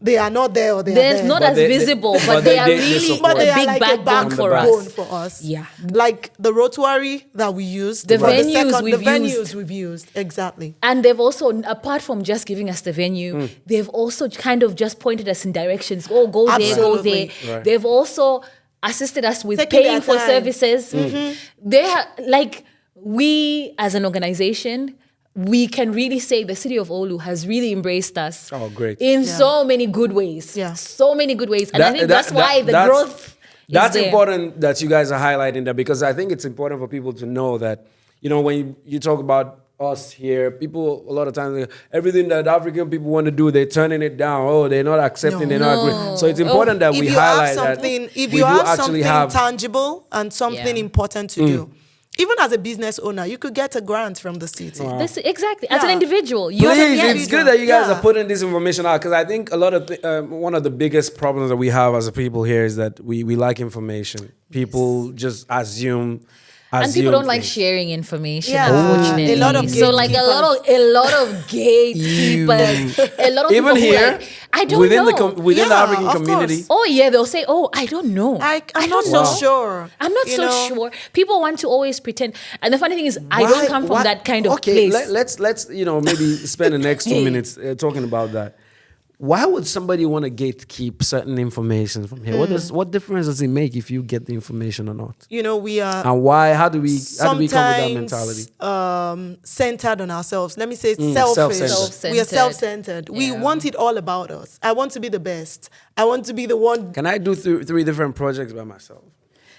they are not there or they're there. Not as visible, but they are really a big backbone for us. Yeah. Like the rotary that we used. The venues we've used. Exactly. And they've also, apart from just giving us the venue, they've also kind of just pointed us in directions. Oh, go there, go there. Right. They've also assisted us with paying for services. They are like, we as an organization, we can really say the city of Olu has really embraced us. Oh, great. In so many good ways. Yeah. So many good ways. And I think that's why the growth that's important that you guys are highlighting that, because I think it's important for people to know that, you know, when you talk about us here, people a lot of times, everything that African people want to do, they're turning it down. Oh, they're not accepting, they're not agreeing. So it's important that we highlight that. If you have something tangible and something important to do, even as a business owner, you could get a grant from the city. Exactly. As an individual. It's good that you guys are putting this information out, because I think a lot of one of the biggest problems that we have as a people here is that we like information. People just assume. And people don't like sharing information, unfortunately. A lot of gatekeepers, a lot of even people here, like, I don't know. Within the African community. Oh yeah, they'll say, oh, I don't know. I'm not so sure. I'm not so sure. People want to always pretend. And the funny thing is, I don't come from that kind of place. Let's maybe spend the next 2 minutes talking about that. Why would somebody want to gatekeep certain information from here? What difference does it make if you get the information or not? You know, we are. And why? How do we come with that mentality? Centered on ourselves. Let me say selfish. Self-centered. We are self-centered. We want it all about us. I want to be the best. I want to be the one. Can I do 3 different projects by myself?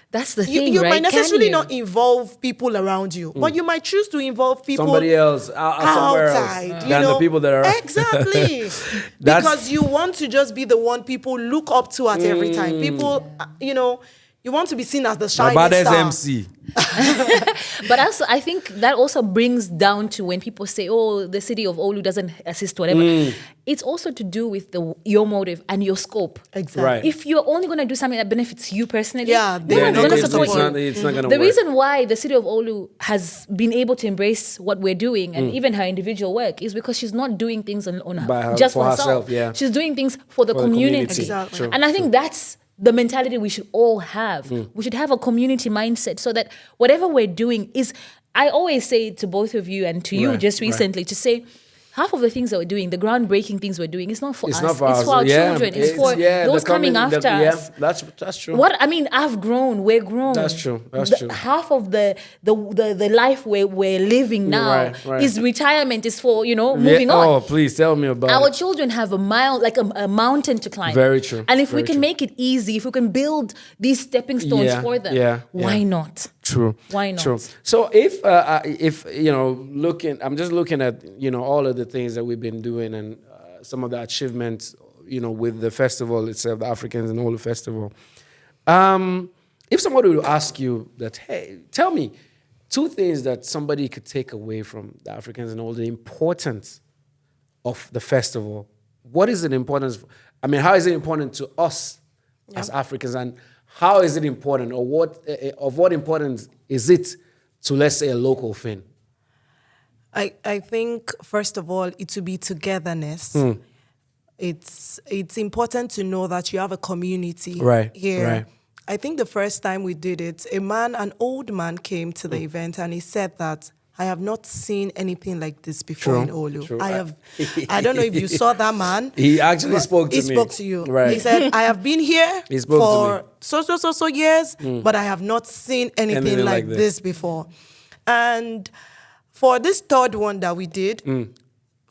That's the thing, you right? might necessarily not involve people around you, but you might choose to involve people somebody else somewhere else than the people that are exactly because you want to just be the one people look up to at every time. People, you want to be seen as the shining star. MC. But also, I think that also brings down to when people say, "Oh, the city of Olu doesn't assist whatever." It's also to do with your motive and your scope. Exactly. Right. If you're only going to do something that benefits you personally, they're not going to support you. It's not going to work. The reason why the city of Olu has been able to embrace what we're doing and even her individual work is because she's not doing things on her, just for herself. Yeah. She's doing things for the community. Exactly. And I think that's the mentality we should all have. We should have a community mindset so that whatever we're doing is, I always say to both of you and to you just recently to say, half of the things that we're doing, the groundbreaking things we're doing, it's not for us. It's for our children. It's for those coming after us. That's true. I've grown. We're grown. That's true. Half of the life we're living now is retirement. Is for moving on. Oh, please tell me about our children have a mountain to climb. Very true. And if we can make it easy, if we can build these stepping stones for them, why not? True. Why not? True. So if I'm just looking at all of the things that we've been doing and some of the achievements, with the festival itself, the Africans and Olu Festival. If somebody would ask you that, hey, tell me 2 things that somebody could take away from the Africans and Olu, the importance of the festival. What is it importance? How is it important to us as Africans, and how is it important, or what importance is it to, let's say, a local thing? I think, first of all, it will be togetherness. It's important to know that you have a community here. Right. I think the first time we did it, an old man came to the event and he said that I have not seen anything like this before in Olu. I don't know if you saw that man. He actually spoke to me. He spoke to you. Right. He said, I have been here for so years, Mm. but I have not seen anything like this before. And for this third one that we did,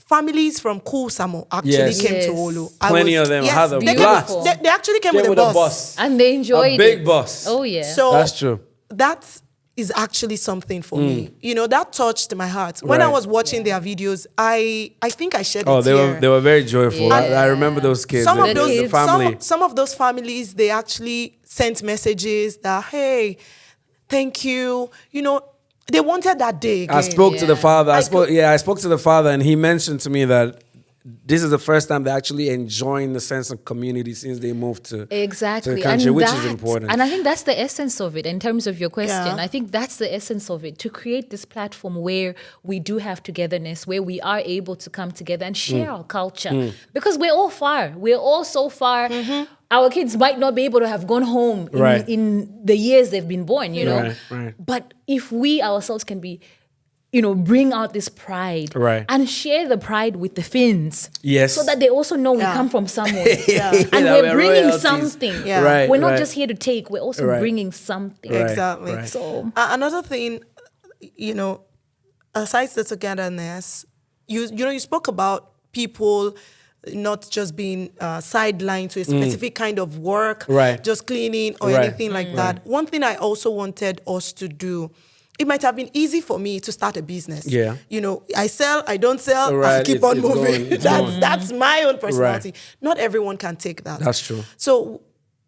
families from Kusamo actually came to Olu. Plenty of them had a blast. They actually came with a bus. And they enjoyed a big bus. Oh, yeah. So that's true. That is actually something for me. You know, that touched my heart. When I was watching their videos, I think I shared it here. They were very joyful. I remember those kids. Some of those families, they actually sent messages that, hey, thank you. You know, they wanted that day again. I spoke to the father. I spoke to the father, and he mentioned to me that this is the first time they're actually enjoying the sense of community since they moved to the country, which is important. And I think that's the essence of it in terms of your question. I think that's the essence of it, to create this platform where we do have togetherness, where we are able to come together and share our culture. Because we're all far. We're all so far. Our kids might not be able to have gone home in the years they've been born, you know. But if we ourselves can be, you know, bring out this pride and share the pride with the Finns. Yes. So that they also know we come from somewhere. And we're bringing royalties. something. We're not just here to take, we're also bringing something. Exactly. So another thing, you know, aside the togetherness, you spoke about people not just being sidelined to a specific kind of work, just cleaning or anything like that. One thing I also wanted us to do, it might have been easy for me to start a business. You know, I sell, I don't sell, I keep on moving. That's my own personality. Not everyone can take that. That's true. So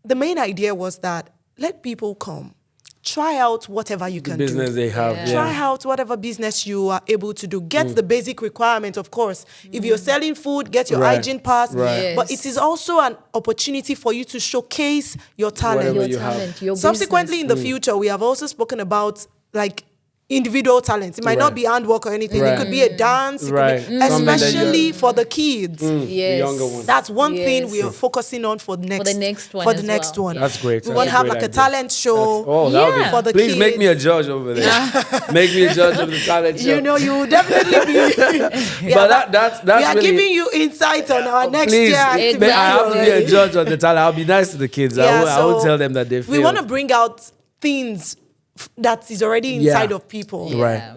the main idea was that let people come. Try out whatever you can do. Business they have. Try out whatever business you are able to do. Get the basic requirement, of course. If you're selling food, get your hygiene pass. But it is also an opportunity for you to showcase your talent. Your Subsequently, business. in the future, we have also spoken about like individual talents. It might not be handwork or anything. It could be a dance, it could be, especially for the kids. The younger ones. That's one thing we are focusing on for the next one. That's great. We want to have like a talent show for the Please kids. make me a judge over there. Make me a judge of the talent show. You know, you will definitely be. But that's we are really, giving you insight on our next please, year. I have to be a judge of the talent. I'll be nice to the kids. I will tell them that they failed. We want to bring out things that is already inside of people.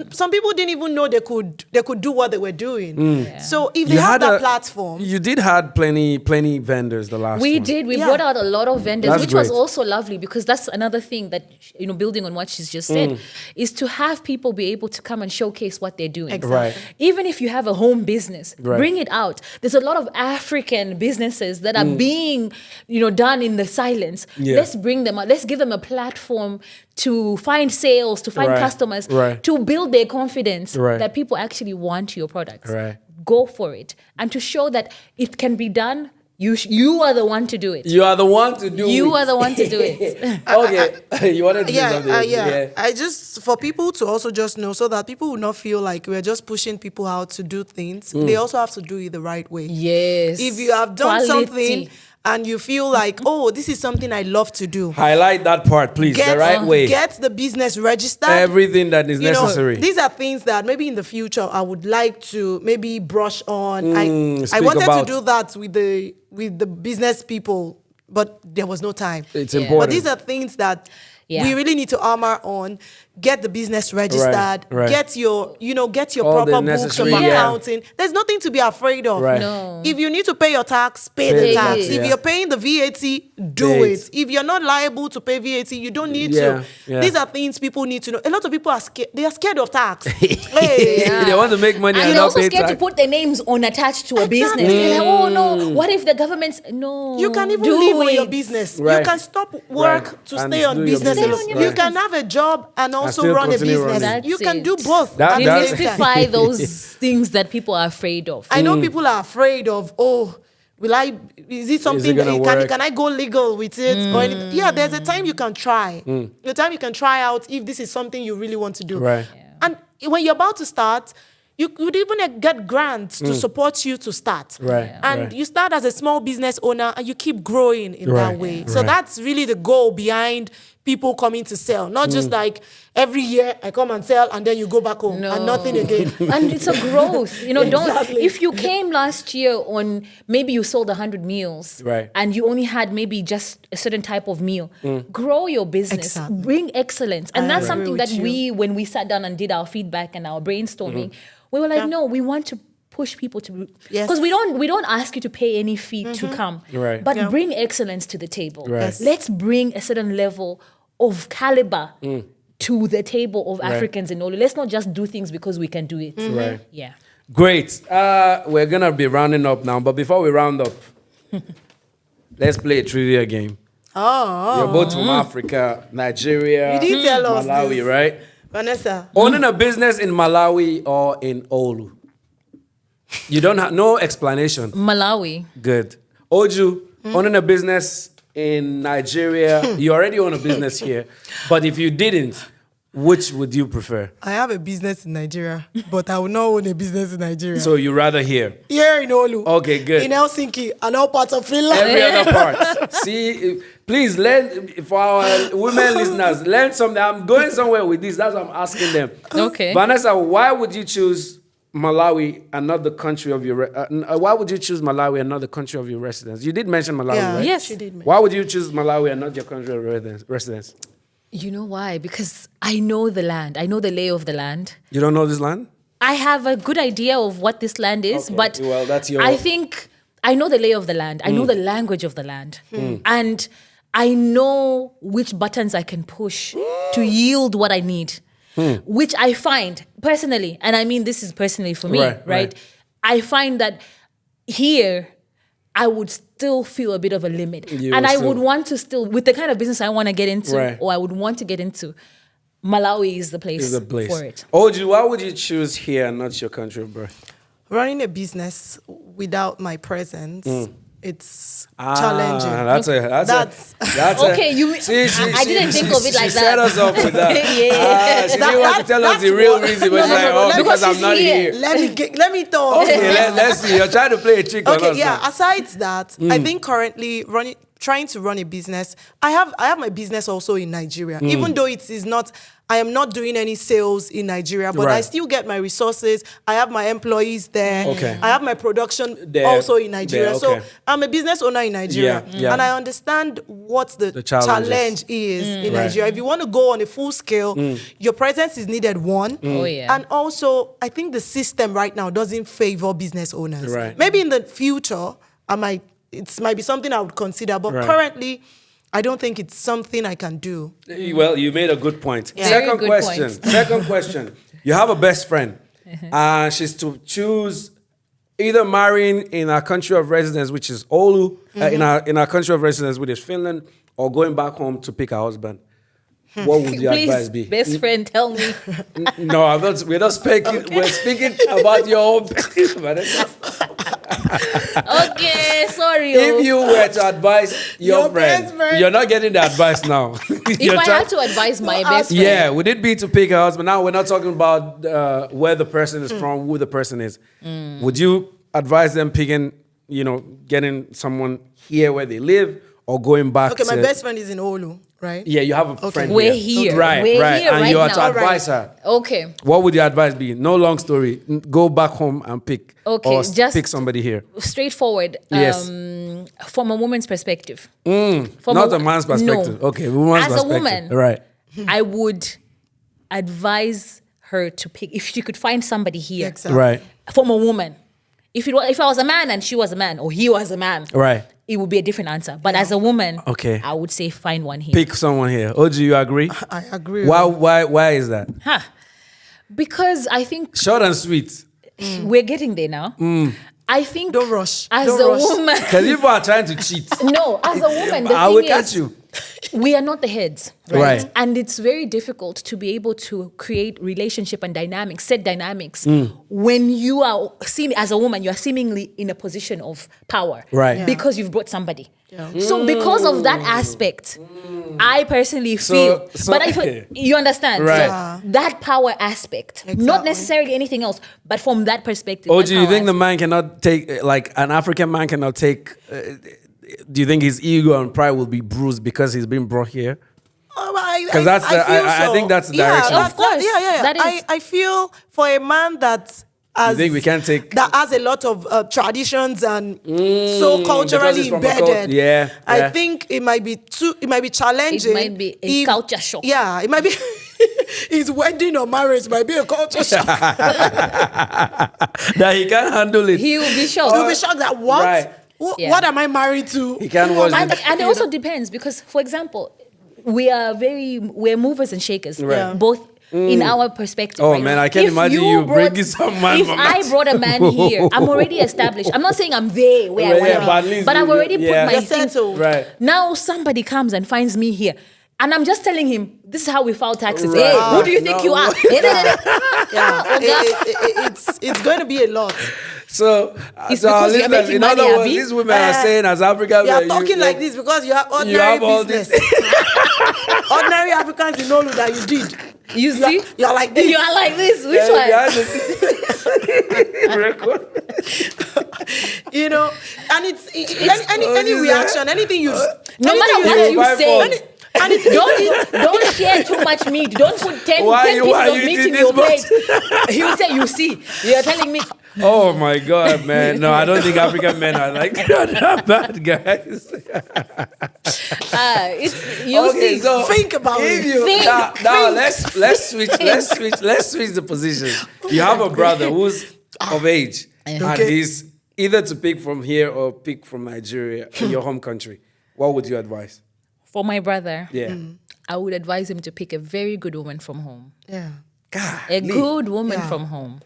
Some people didn't even know they could do what they were doing. So if they have that platform. You did have plenty vendors the last We one. did. We brought out a lot of vendors, That's which was great. also lovely, because that's another thing that, you know, building on what she's just said, is to have people be able to come and showcase what they're doing. Exactly. Even if you have a home business, bring it out. There's a lot of African businesses that are being, you know, done in the silence. Let's bring them out. Let's give them a platform to find sales, to find customers, to build their confidence that people actually want your products. Go for it. And to show that it can be done, you are the one to do it. You are the one to do it. You are the one to do it. Okay. You wanted to say something? I just, for people to also just know, so that people will not feel like we're just pushing people out to do things, they also have to do it the right way. Yes. If you have done something and you feel like, oh, this is something I love to do. Highlight that part, please, the right way. Get the business registered. Everything that is necessary. These are things that maybe in the future I would like to maybe brush on. I wanted to do that with the business people, but there was no time. It's important. But these are things that we really need to armor on. Get the business registered. Get your All proper the books of necessary, accounting. There's nothing to be afraid of. No. If you need to pay your tax, pay the tax. If you're paying the VAT, do it. If you're not liable to pay VAT, you don't need to. These are things people need to know. A lot of people are scared. They are scared of tax. They want to make money and they're not also pay scared tax. to put their names on attached to a business. They're like, oh no, what if the government's You can even live on your business. You can stop work to And stay on do your business. business. You can have a job and also still run a continue business. running. You can do That's both. That- at the that's- same time. Demystify those things that people are afraid of. I know people are afraid of, is it something gonna work? can I go legal with it or anything? Yeah, there's a time you can try. The time you can try out if this is something you really want to do. And when you're about to start, you could even get grants to support you to start. And you start as a small business owner and you keep growing in that way. So that's really the goal behind people coming to sell, not just like every year I come and sell and then you go back home and nothing again. And it's a growth. Exactly. Don't, if you came last year on, maybe you sold 100 meals, right, and you only had maybe just a certain type of meal, grow your business, bring excellence. And that's something that when we sat down and did our feedback and our brainstorming, we were like, no, we want to push people to, because we don't ask you to pay any fee to come, right, but bring excellence to the table. Right. Yes. Let's bring a certain level of caliber to the table of Africans in Olu. Let's not just do things because we can do it. Right. Yeah. Great. We're gonna be rounding up now, but before we round up, let's play a trivia game. You're both from Africa, Nigeria, You didn't tell us Malawi, this. right? Vanessa. Owning a business in Malawi or in Olu? You don't have no explanation. Malawi. Good. Oju, owning a business in Nigeria, you already own a business here, but if you didn't, which would you prefer? I have a business in Nigeria, but I will not own a business in Nigeria. So you rather here? Here in Olu. Okay, good. In Helsinki and all parts of Finland. Every other part. See, please learn, for our women listeners, learn something. I'm going somewhere with this. That's what I'm asking them. Okay. Vanessa, why would you choose Malawi and not the country of your... why would you choose Malawi and not the country of your residence? You did mention Malawi, right? Yes. She did. Why would you choose Malawi and not your country of residence? You know why? Because I know the land. I know the lay of the land. You don't know this land? I have a good idea of what this land is, Okay, but well, that's your... I think I know the lay of the land. I know the language of the land. And I know which buttons I can push to yield what I need, which I find personally, and I mean this is personally for me, right? I find that here I would still feel a bit of a limit. And I would want to still, with the kind of business I want to get into, or I would want to get into, Malawi is the place, for it. Oju, why would you choose here and not your country of birth? Running a business without my presence, it's challenging. That's okay. I didn't think of it like that. She set us up with that. She didn't want to tell us the real reason, but because I'm not here. Let me talk. Okay, let's see. You're trying to play a trick on us. Okay, yeah. Aside that, I think currently trying to run a business, I have my business also in Nigeria. Even though it is not, I am not doing any sales in Nigeria, but I still get my resources. I have my employees there. Okay. I have my production also in Nigeria. So I'm a business owner in Nigeria. And I understand what the challenge is in Nigeria. If you want to go on a full scale, your presence is needed, one. And also, I think the system right now doesn't favor business owners. Maybe in the future, it might be something I would consider, but currently, I don't think it's something I can do. Well, you made a good point. Yeah. Second question. Second question. You have a best friend. She's to choose either marrying in our country of residence, which is Olu, in our country of residence, which is Finland, or going back home to pick a husband. What would your advice be? Best friend, tell me. No, I'm not. We're not speaking. Okay. We're speaking about your own business. Okay, sorry. If you were to advise your friend, you're not getting the advice now. If I had to advise my best friend. Yeah, would it be to pick a husband? Now we're not talking about where the person is from, who the person is. Would you advise them picking, getting someone here where they live or going back to... Okay, my best friend is in Olu, right? Yeah, you have a friend We're here. here. Right. And you are to advise her. Okay. What would your advice be? No long story. Go back home and pick. Okay, or just pick somebody here. Straightforward. Yes. From a woman's perspective. Not a man's perspective. No. Okay, woman's As perspective. a woman, right. I would advise her to pick, if she could find somebody here. Exactly. Right. From a woman. If I was a man and she was a man, or he was a man, right, it would be a different answer. But as a woman, I would say find one here. Pick someone here. Oh, do you agree? I agree. Why is that? Because I think... Short and sweet. We're getting there now. I think... Don't rush. As a woman... Because people are trying to cheat. No, as a woman, the I thing will is... catch you. We are not the heads, Right. And it's very difficult to be able to create relationship and dynamics, set dynamics, when you are as a woman, you are seemingly in a position of power, right? Yeah. Because you've brought somebody. Yeah. So because of that aspect, I personally feel, but if you understand, right. So that power aspect, not necessarily anything else, but from that perspective. Oh, do you think the man cannot take, like an African man cannot take? Do you think his ego and pride will be bruised because he's been brought here? Oh, Because I think that's the direction. Of course. That is. I feel for a man that you think we can take that has a lot of traditions and so culturally embedded. I think it might be challenging. It might be a culture shock. Yeah, it might be his wedding or marriage might be a culture shock. That he can't handle it. He will be shocked. He'll be shocked that what? Right. What am I married to? He can't watch and it also depends because, for example, we're movers and shakers, both in our perspective. Oh man, I can imagine you bringing some man. If I brought a man here, I'm already established. I'm not saying I'm there where I want to be, but I've already put my things. Right. Now somebody comes and finds me here. And I'm just telling him, this is how we file taxes. Right. Hey, who do you think you are? It's going to be a lot. So, it's because you're making in money, other words, these women are saying as Africans, you're talking like this because you have ordinary business. Ordinary Africans, you know that you did. You see? You're like this. You are like this. Which one? You know, and it's any reaction, anything you... No matter what you say... And don't share too much meat. Don't put 10 pieces of meat in your plate. He will say, you see, you're telling me. Oh my God, man. No, I don't think African men are like that bad, guys. You'll see. So think about it. Now let's switch the position. You have a brother who's of age and he's either to pick from here or pick from Nigeria, your home country. What would you advise? For my brother, I would advise him to pick a very good woman from home. Yeah. God, a good woman from home.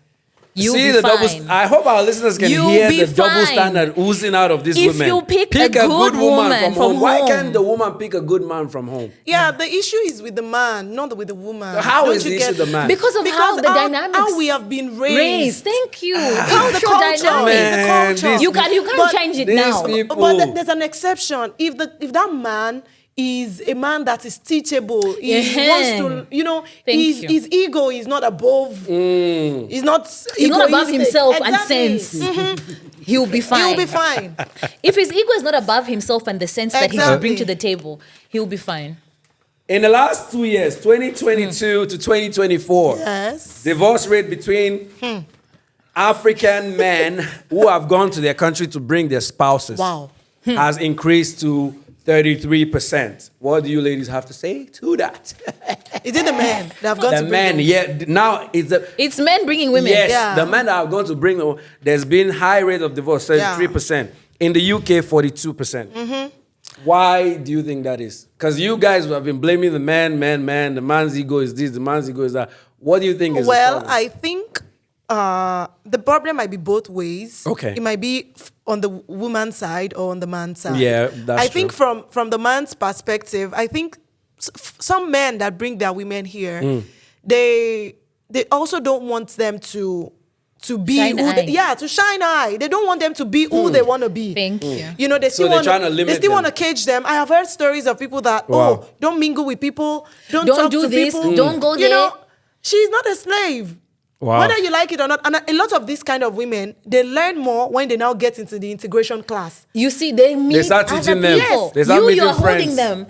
You'll See be the fine. I hope our listeners can hear the double standard oozing out of these women. If you pick a good woman from home. Why can't the woman pick a good man from home? Yeah, the issue is with the man, not with the woman. How is the issue the man? Because how the dynamics. How we have been raised. Thank you. How the culture. You can't change it now. But there's an exception. If that man is a man that is teachable. He wants to, his ego is not above. He's not above himself and sense. He'll be fine. He'll be fine. If his ego is not above himself and the sense that he should bring to the table, he'll be fine. In the last 2 years, 2022 to 2024, divorce rate between African men who have gone to their country to bring their spouses has increased to 33%. What do you ladies have to say to that? Is it the men that have gone to bring them? Now it's men bringing women. Yes, the men that have gone to bring them. There's been high rate of divorce, 33%. In the UK, 42%. Why do you think that is? Because you guys have been blaming the man. The man's ego is this, the man's ego is that. What do you think is the problem? I think the problem might be both ways. Okay. It might be on the woman's side or on the man's side. Yeah, that's I think from the man's perspective, I think some men that bring their women here, they also don't want them to be to shine eye. They don't want them to be who they want to be. Thank you. You know, they still want to cage them. I have heard stories of people that don't mingle with people, don't talk do to this, people, don't go there. You know, she's not a slave. Wow. Whether you like it or not. And a lot of these kind of women, they learn more when they now get into the integration class. You see, they start teaching them. Yes. They start You're friends. holding them.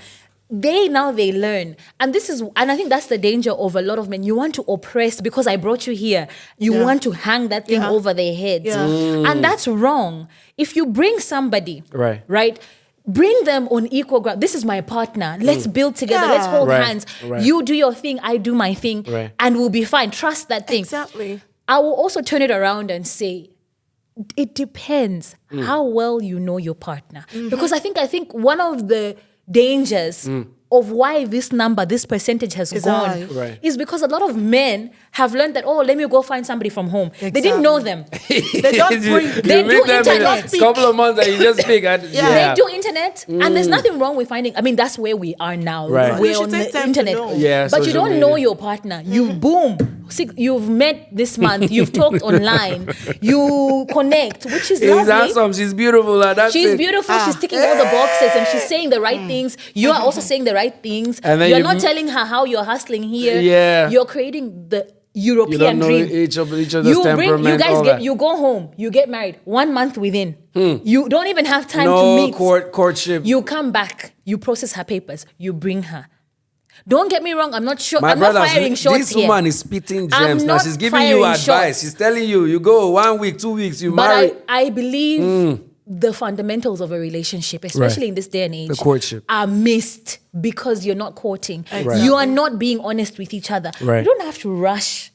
They learn. And I think that's the danger of a lot of men. You want to oppress because I brought you here. You want to hang that thing over their heads. Yeah. And that's wrong. If you bring somebody, right? Bring them on equal ground. This is my partner. Let's build together. Let's hold hands. Right. You do your thing, I do my thing, and we'll be fine. Trust that thing. Exactly. I will also turn it around and say, it depends how well you know your partner. Because I think one of the dangers of why this percentage has gone is because a lot of men have learned that, let me go find somebody from home. Exactly. They didn't know them. They just bring they do internet. A couple of months that you just speak. They do internet, and there's nothing wrong with finding. I mean, that's where we are now. Right. We're on the internet. Yeah, but you don't know your partner. You you've met this month. You've talked online. You connect, which is lovely. He's handsome. She's beautiful. She's beautiful. She's ticking all the boxes, and she's saying the right things. You are also saying the right things. And then you're not telling her how you're hustling here. Yeah. You're creating the European you don't know dream. each other's temperament. You guys you go home, you get married 1 month within. You don't even have time to meet. Courtship. You come back, you process her papers, you bring her. Don't get me wrong. I'm not sure. My I'm not brothers, firing shots this here. woman is spitting I'm gems. Now not she's giving you firing advice. shots. She's telling you, you go 1 week, 2 weeks, you marry. But I believe the fundamentals of a relationship, especially in this day and age, The courtship. are missed because you're not courting. Exactly. You are not being honest with each other. Right. You don't have to rush.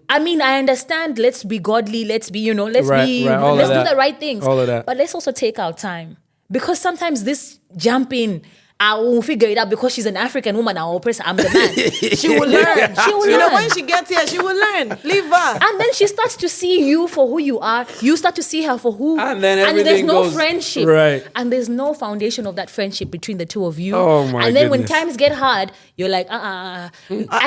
I mean, I understand. Let's be godly. Let's be, let's Right, be, right, all of let's do that. the right things. All of that. But let's also take our time, because sometimes this jumping, I will figure it out because she's an African woman. I'm the man. She will learn. She will You know, learn. when she gets here, she will learn. Leave her. And then she starts to see you for who you are. You start to see her for who. And then there's everything no goes- friendship. right. And there's no foundation of that friendship between the two of you. Oh, my And then when goodness. times get hard, you're like, I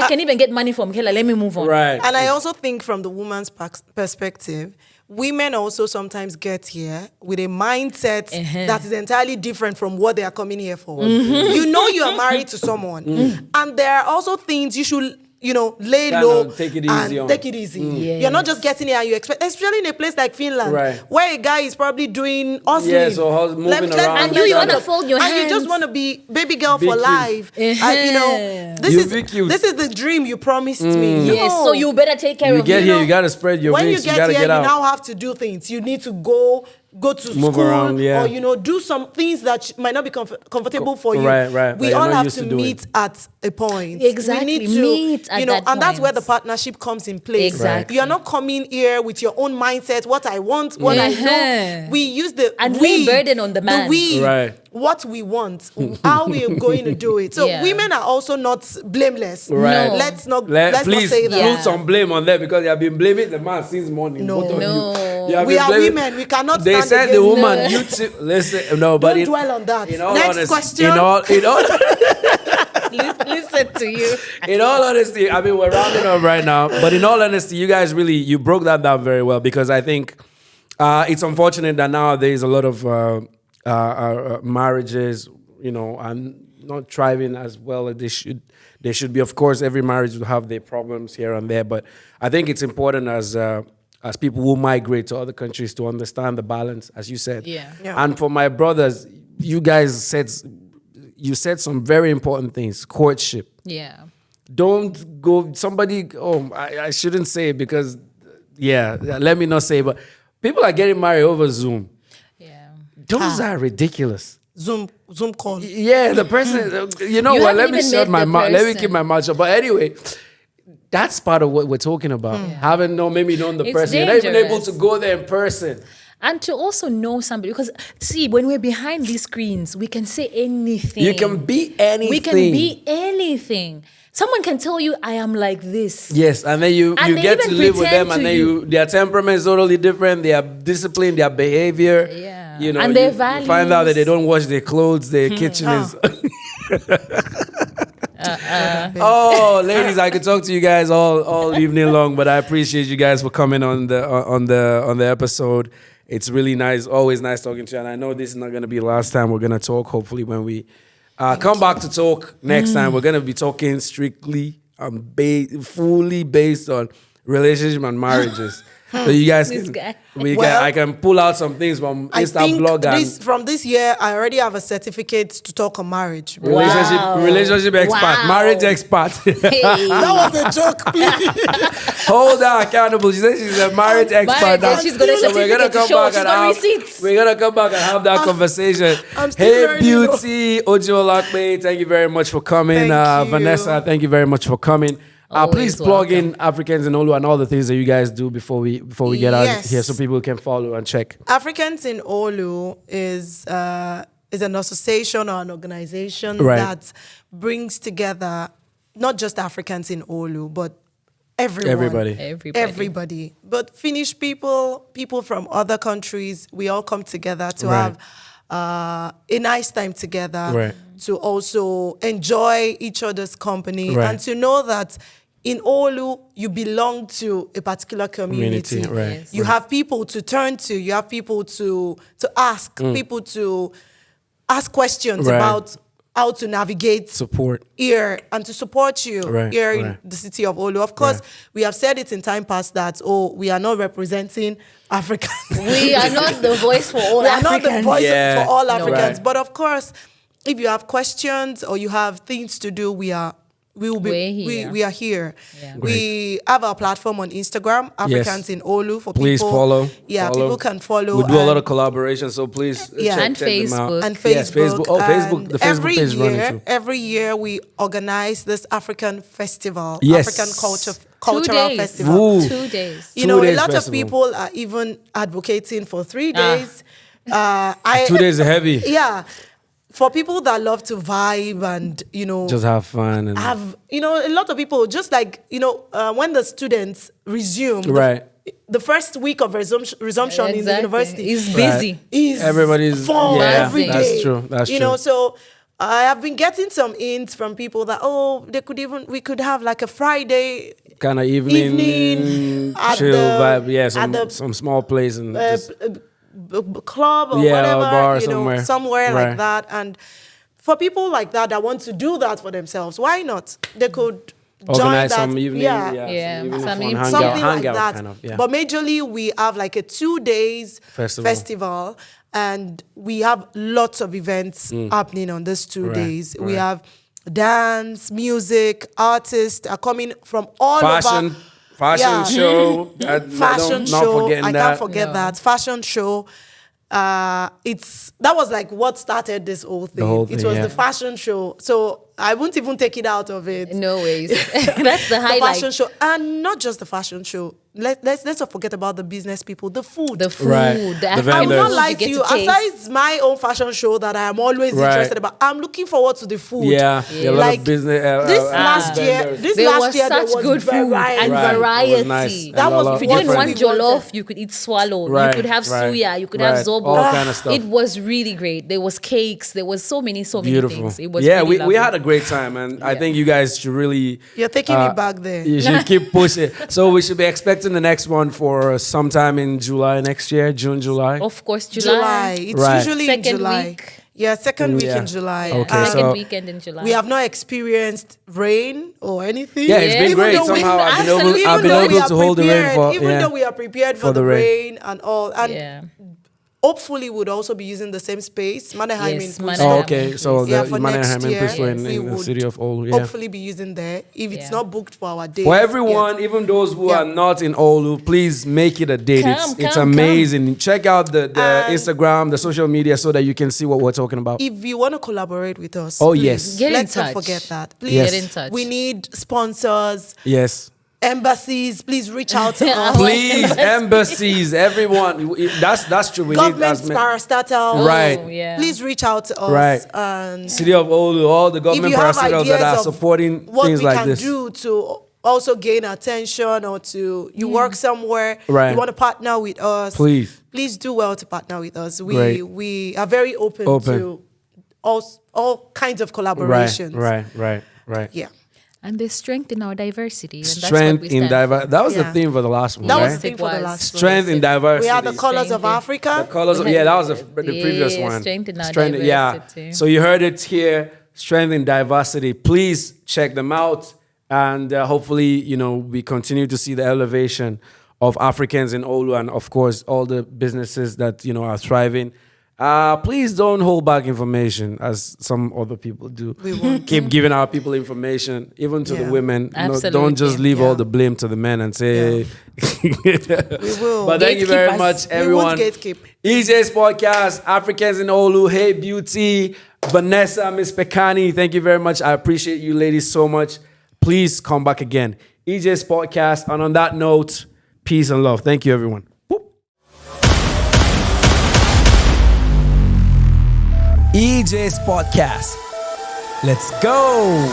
can even get money from Kela. Let me move on. Right. And I also think from the woman's perspective, women also sometimes get here with a mindset that is entirely different from what they are coming here for. You know you are married to someone. And there are also things you should, lay Kind low of take it easy and on. take it easy. Yes. You're not just getting here and you expect, especially in a place like Finland, Right. where a guy is probably doing hustling. Yeah, so moving around. And you want to fold your and hands. you just want to be baby girl Be for cute. life. This You is be cute. this is the dream you promised me. Yes, so you better take care You of get me. here, you got to spread your When you wings. You get got to here, get you out. now have to do things. You need to go to Move school around, yeah. or do some things that might not be comfortable for you. Right, right, We that you're all not have used to to doing. meet at a point. Exactly, We need to meet at that and that's where the point. partnership comes in place. Exactly. You're not coming here with your own mindset, what I want, what I know. We use the And we, lay burden on the man. Right. what we want, how we are going to do it. So Yeah. women are also not blameless. Right. No. Let's not Please say that. Yeah. put some blame on them because you have been blaming the man since morning. No. Both of No. you. You have We been are blaming- women. We cannot They stand said the against- woman, No. you two, listen, no, but Don't dwell on that. in all Next honesty, question. in all, Listen to you. in all honesty, I mean, we're rounding up right now, but in all honesty, you guys really, you broke that down very well because I think it's unfortunate that nowadays a lot of marriages, are not thriving as well as they should. They should be. Of course, every marriage will have their problems here and there, but I think it's important as people who migrate to other countries to understand the balance, as you said. Yeah. Yeah. And for my brothers, you guys said some very important things. Courtship. Yeah. Don't go. I shouldn't say it because, let me not say it, but people are getting married over Zoom. Yeah. Those are ridiculous. Zoom call. Yeah, the person, you know You what? haven't Let me even shut met my the mouth. Let me person. keep my mouth shut. But anyway, that's part of what we're talking about. Having maybe known the It's person. You're not even able dangerous. to go there in person. And to also know somebody, because see, when we're behind these screens, we can say anything. You can be anything. We can be anything. Someone can tell you, I am like this. Yes, and then you And they get to even live with them, pretend and to then you. their temperament is totally different. Their discipline, their behavior. Yeah. you And their find out that values. they don't wash their clothes. Their kitchen is. Oh, ladies, I could talk to you guys all evening long, but I appreciate you guys for coming on the episode. It's really nice, always nice talking to you, and I know this is not going to be the last time we're going to talk. Hopefully, when we come back to talk next time, we're going to be talking strictly, fully based on relationship and marriages. So you guys This can, guy. I can pull out some things from I Insta think blog and from this year, I already have a certificate to talk on marriage. Wow. relationship expert, Wow. marriage expert. Hey. That was a joke, please. Hold her accountable. She said she's a marriage expert. Marriage, now. and she's got a So we're gonna certificate to come show. back She's and got have, receipts. we're gonna come back and have that conversation. I'm still Hey, learning, Beauty, Ojo Lakme, thank you very much for coming. Thank you. Vanessa, thank you very much for coming. Please Always plug welcome. in Africans in Olu and all the things that you guys do before we get out Yes. here, so people can follow and check. Africans in Olu is an association or an organization Right. that brings together not just Africans in Olu, but everyone. Everybody. But Finnish people from other countries, we all come together to Right. have a nice time together, Right. to also enjoy each other's company, Right. and to know that in Olu, you belong to a particular community. Right. Yes. You have people to turn to. You have people to ask, people to ask questions Right. about how to navigate Support. here and to support you Right, here in right. the city of Olu. Of course, we have said it in time past that, we are not representing Africans. We are not the voice for all We are not Africans. the voice Yeah. for all No. Africans. Right. But of course, if you have questions or you have things to do, we are we will be we are here. Yeah. We have our platform on Instagram, Africans in Olu, for please people. Follow. People can follow. We do a lot of collaboration, so please And check them out. Facebook. And Facebook. Yes, Facebook. Oh, Facebook. And The Facebook page is running too. every year we organize this African festival, Yes. African 2 cultural days. festival. Ooh. 2 days. You know, a days lot festival. of people are even advocating for 3 days. 2 days are heavy. Yeah. For people that love to vibe and, Just have fun and a lot of people, just like, when the students resume, right. the first week of resumption in the university Is busy. Right. is Everybody's full every day. That's true. That's true. So I have been getting some hints from people that we could have like a Friday kind of evening at chill the- vibe. Yeah, at some small place and just, club or Yeah, or whatever, bar somewhere. like Right. that. And for people like that want to do that for themselves, why not? They could join organize that. some evening. Yeah, some evening some fun, evening- Something like hangout that. kind of. Yeah. But majorly, we have like a 2 days festival, and we have lots of events happening on these 2 days. We have dance, music, artists are coming from all over. Fashion show. Fashion not show. forgetting I that. can't forget that. Fashion show. That was like what started this whole thing. whole It thing, was yeah. the fashion show. So I won't even take it out of it. No ways. That's the The highlight. fashion show, and not just the fashion show. Let's not forget about the business people, the food. The food, Right. the The I will vendors. not food lie you to get you. taste. Aside my own fashion show that I am always Right. interested about, I'm looking forward to the food. Yeah, a lot Like of business. this last year, vendors. There was there such was good food variety. and Right. It was variety. nice. That And was a lot If you of didn't what want we different- jollof, wanted. you could eat swallow. Right, You could have right, suya. You could right. have zobo. All kind of stuff. It was really great. There was cakes. There was so many Beautiful. things. It was yeah, really we lovely. had a great time, and I think you guys should really. You're taking me back there. You should keep pushing. So we should be expecting the next one for sometime in July next year, June, July. Of course, July. It's Right. usually in Second July. week. Yeah, second week Yeah. in July. Okay, And Second so- weekend in July. we have not experienced rain or anything. Yeah, it's been Even great. though we- Somehow I've been absolutely. able, I've been Even though we able are to hold the rain prepared, for. even yeah. though we are prepared for the rain and all, and Yeah. hopefully would also be using the same space, Mannerheim Yes, in Mannerheim. Oh, okay. So Yeah, the for Mannerheim next in year, Bristol in we the would city of Olu. Yeah. hopefully be using there if it's Yeah. not booked for our day. For everyone, even those who Yeah. are not in Olu, please make it a date. It's Come. amazing. Check out the And- Instagram, the social media, so that you can see what we're talking about. If you want to collaborate with us, Oh, please, yes. Get in let's not touch. forget that. Please, Yes. Get in touch. we need sponsors, Yes. embassies. Please reach out to us. Please, embassies, everyone. That's true. We need Government as parastatals. Right. Oh, yeah. Please reach out to us. Right. And City of Olu, all the if government you have parastatals that ideas are of supporting what things we like can this. do to also gain attention, or to you work somewhere, Right. you want to partner with us, Please. do well to partner with us. Great. We are very open to all kinds of collaborations. Right. Yeah. And there's strength in our diversity. And Strength that's what we in stand for. diversity. That was the Yeah. theme for the last one, That was right? the thing for the was. last one. Strength in diversity. We had the colors of Strength in- Africa. The colors of, yeah, that was the previous Yeah, one. strength in our Yeah. diversity. So you heard it here. Strength in diversity. Please check them out, and hopefully, we continue to see the elevation of Africans in Olu, and of course, all the businesses that are thriving. Please don't hold back information, as some other people do. We won't. Keep giving our people information, even to the Yeah. women. Absolutely. Don't just leave Yeah. all the blame to the men and say. We will. But thank you very Gatekeepers. much, We everyone. won't gatekeep. EJ's podcast, Africans in Olu. Hey, Beauty, Vanessa, Miss Pekani. Thank you very much. I appreciate you ladies so much. Please come back again. EJ's podcast. And on that note, peace and love. Thank you, everyone. Whoop. EJ's podcast. Let's go.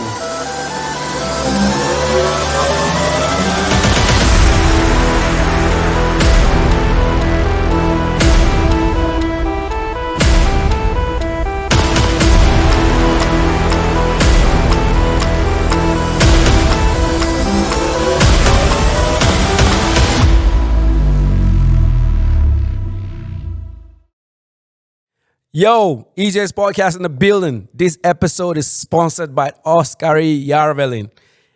Yo, EJ's podcast in the building. This episode is sponsored by Oskari Yarvelin.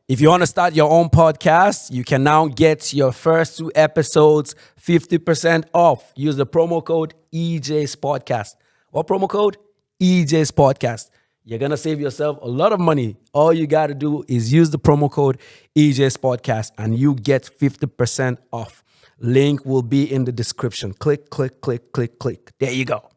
If you want to start your own podcast, you can now get your first 2 episodes 50% off. Use the promo code EJ's podcast. What promo code? EJ's podcast. You're going to save yourself a lot of money. All you got to do is use the promo code EJ's Podcast and you get 50% off. Link will be in the description. Click, click, click, click, click. There you go.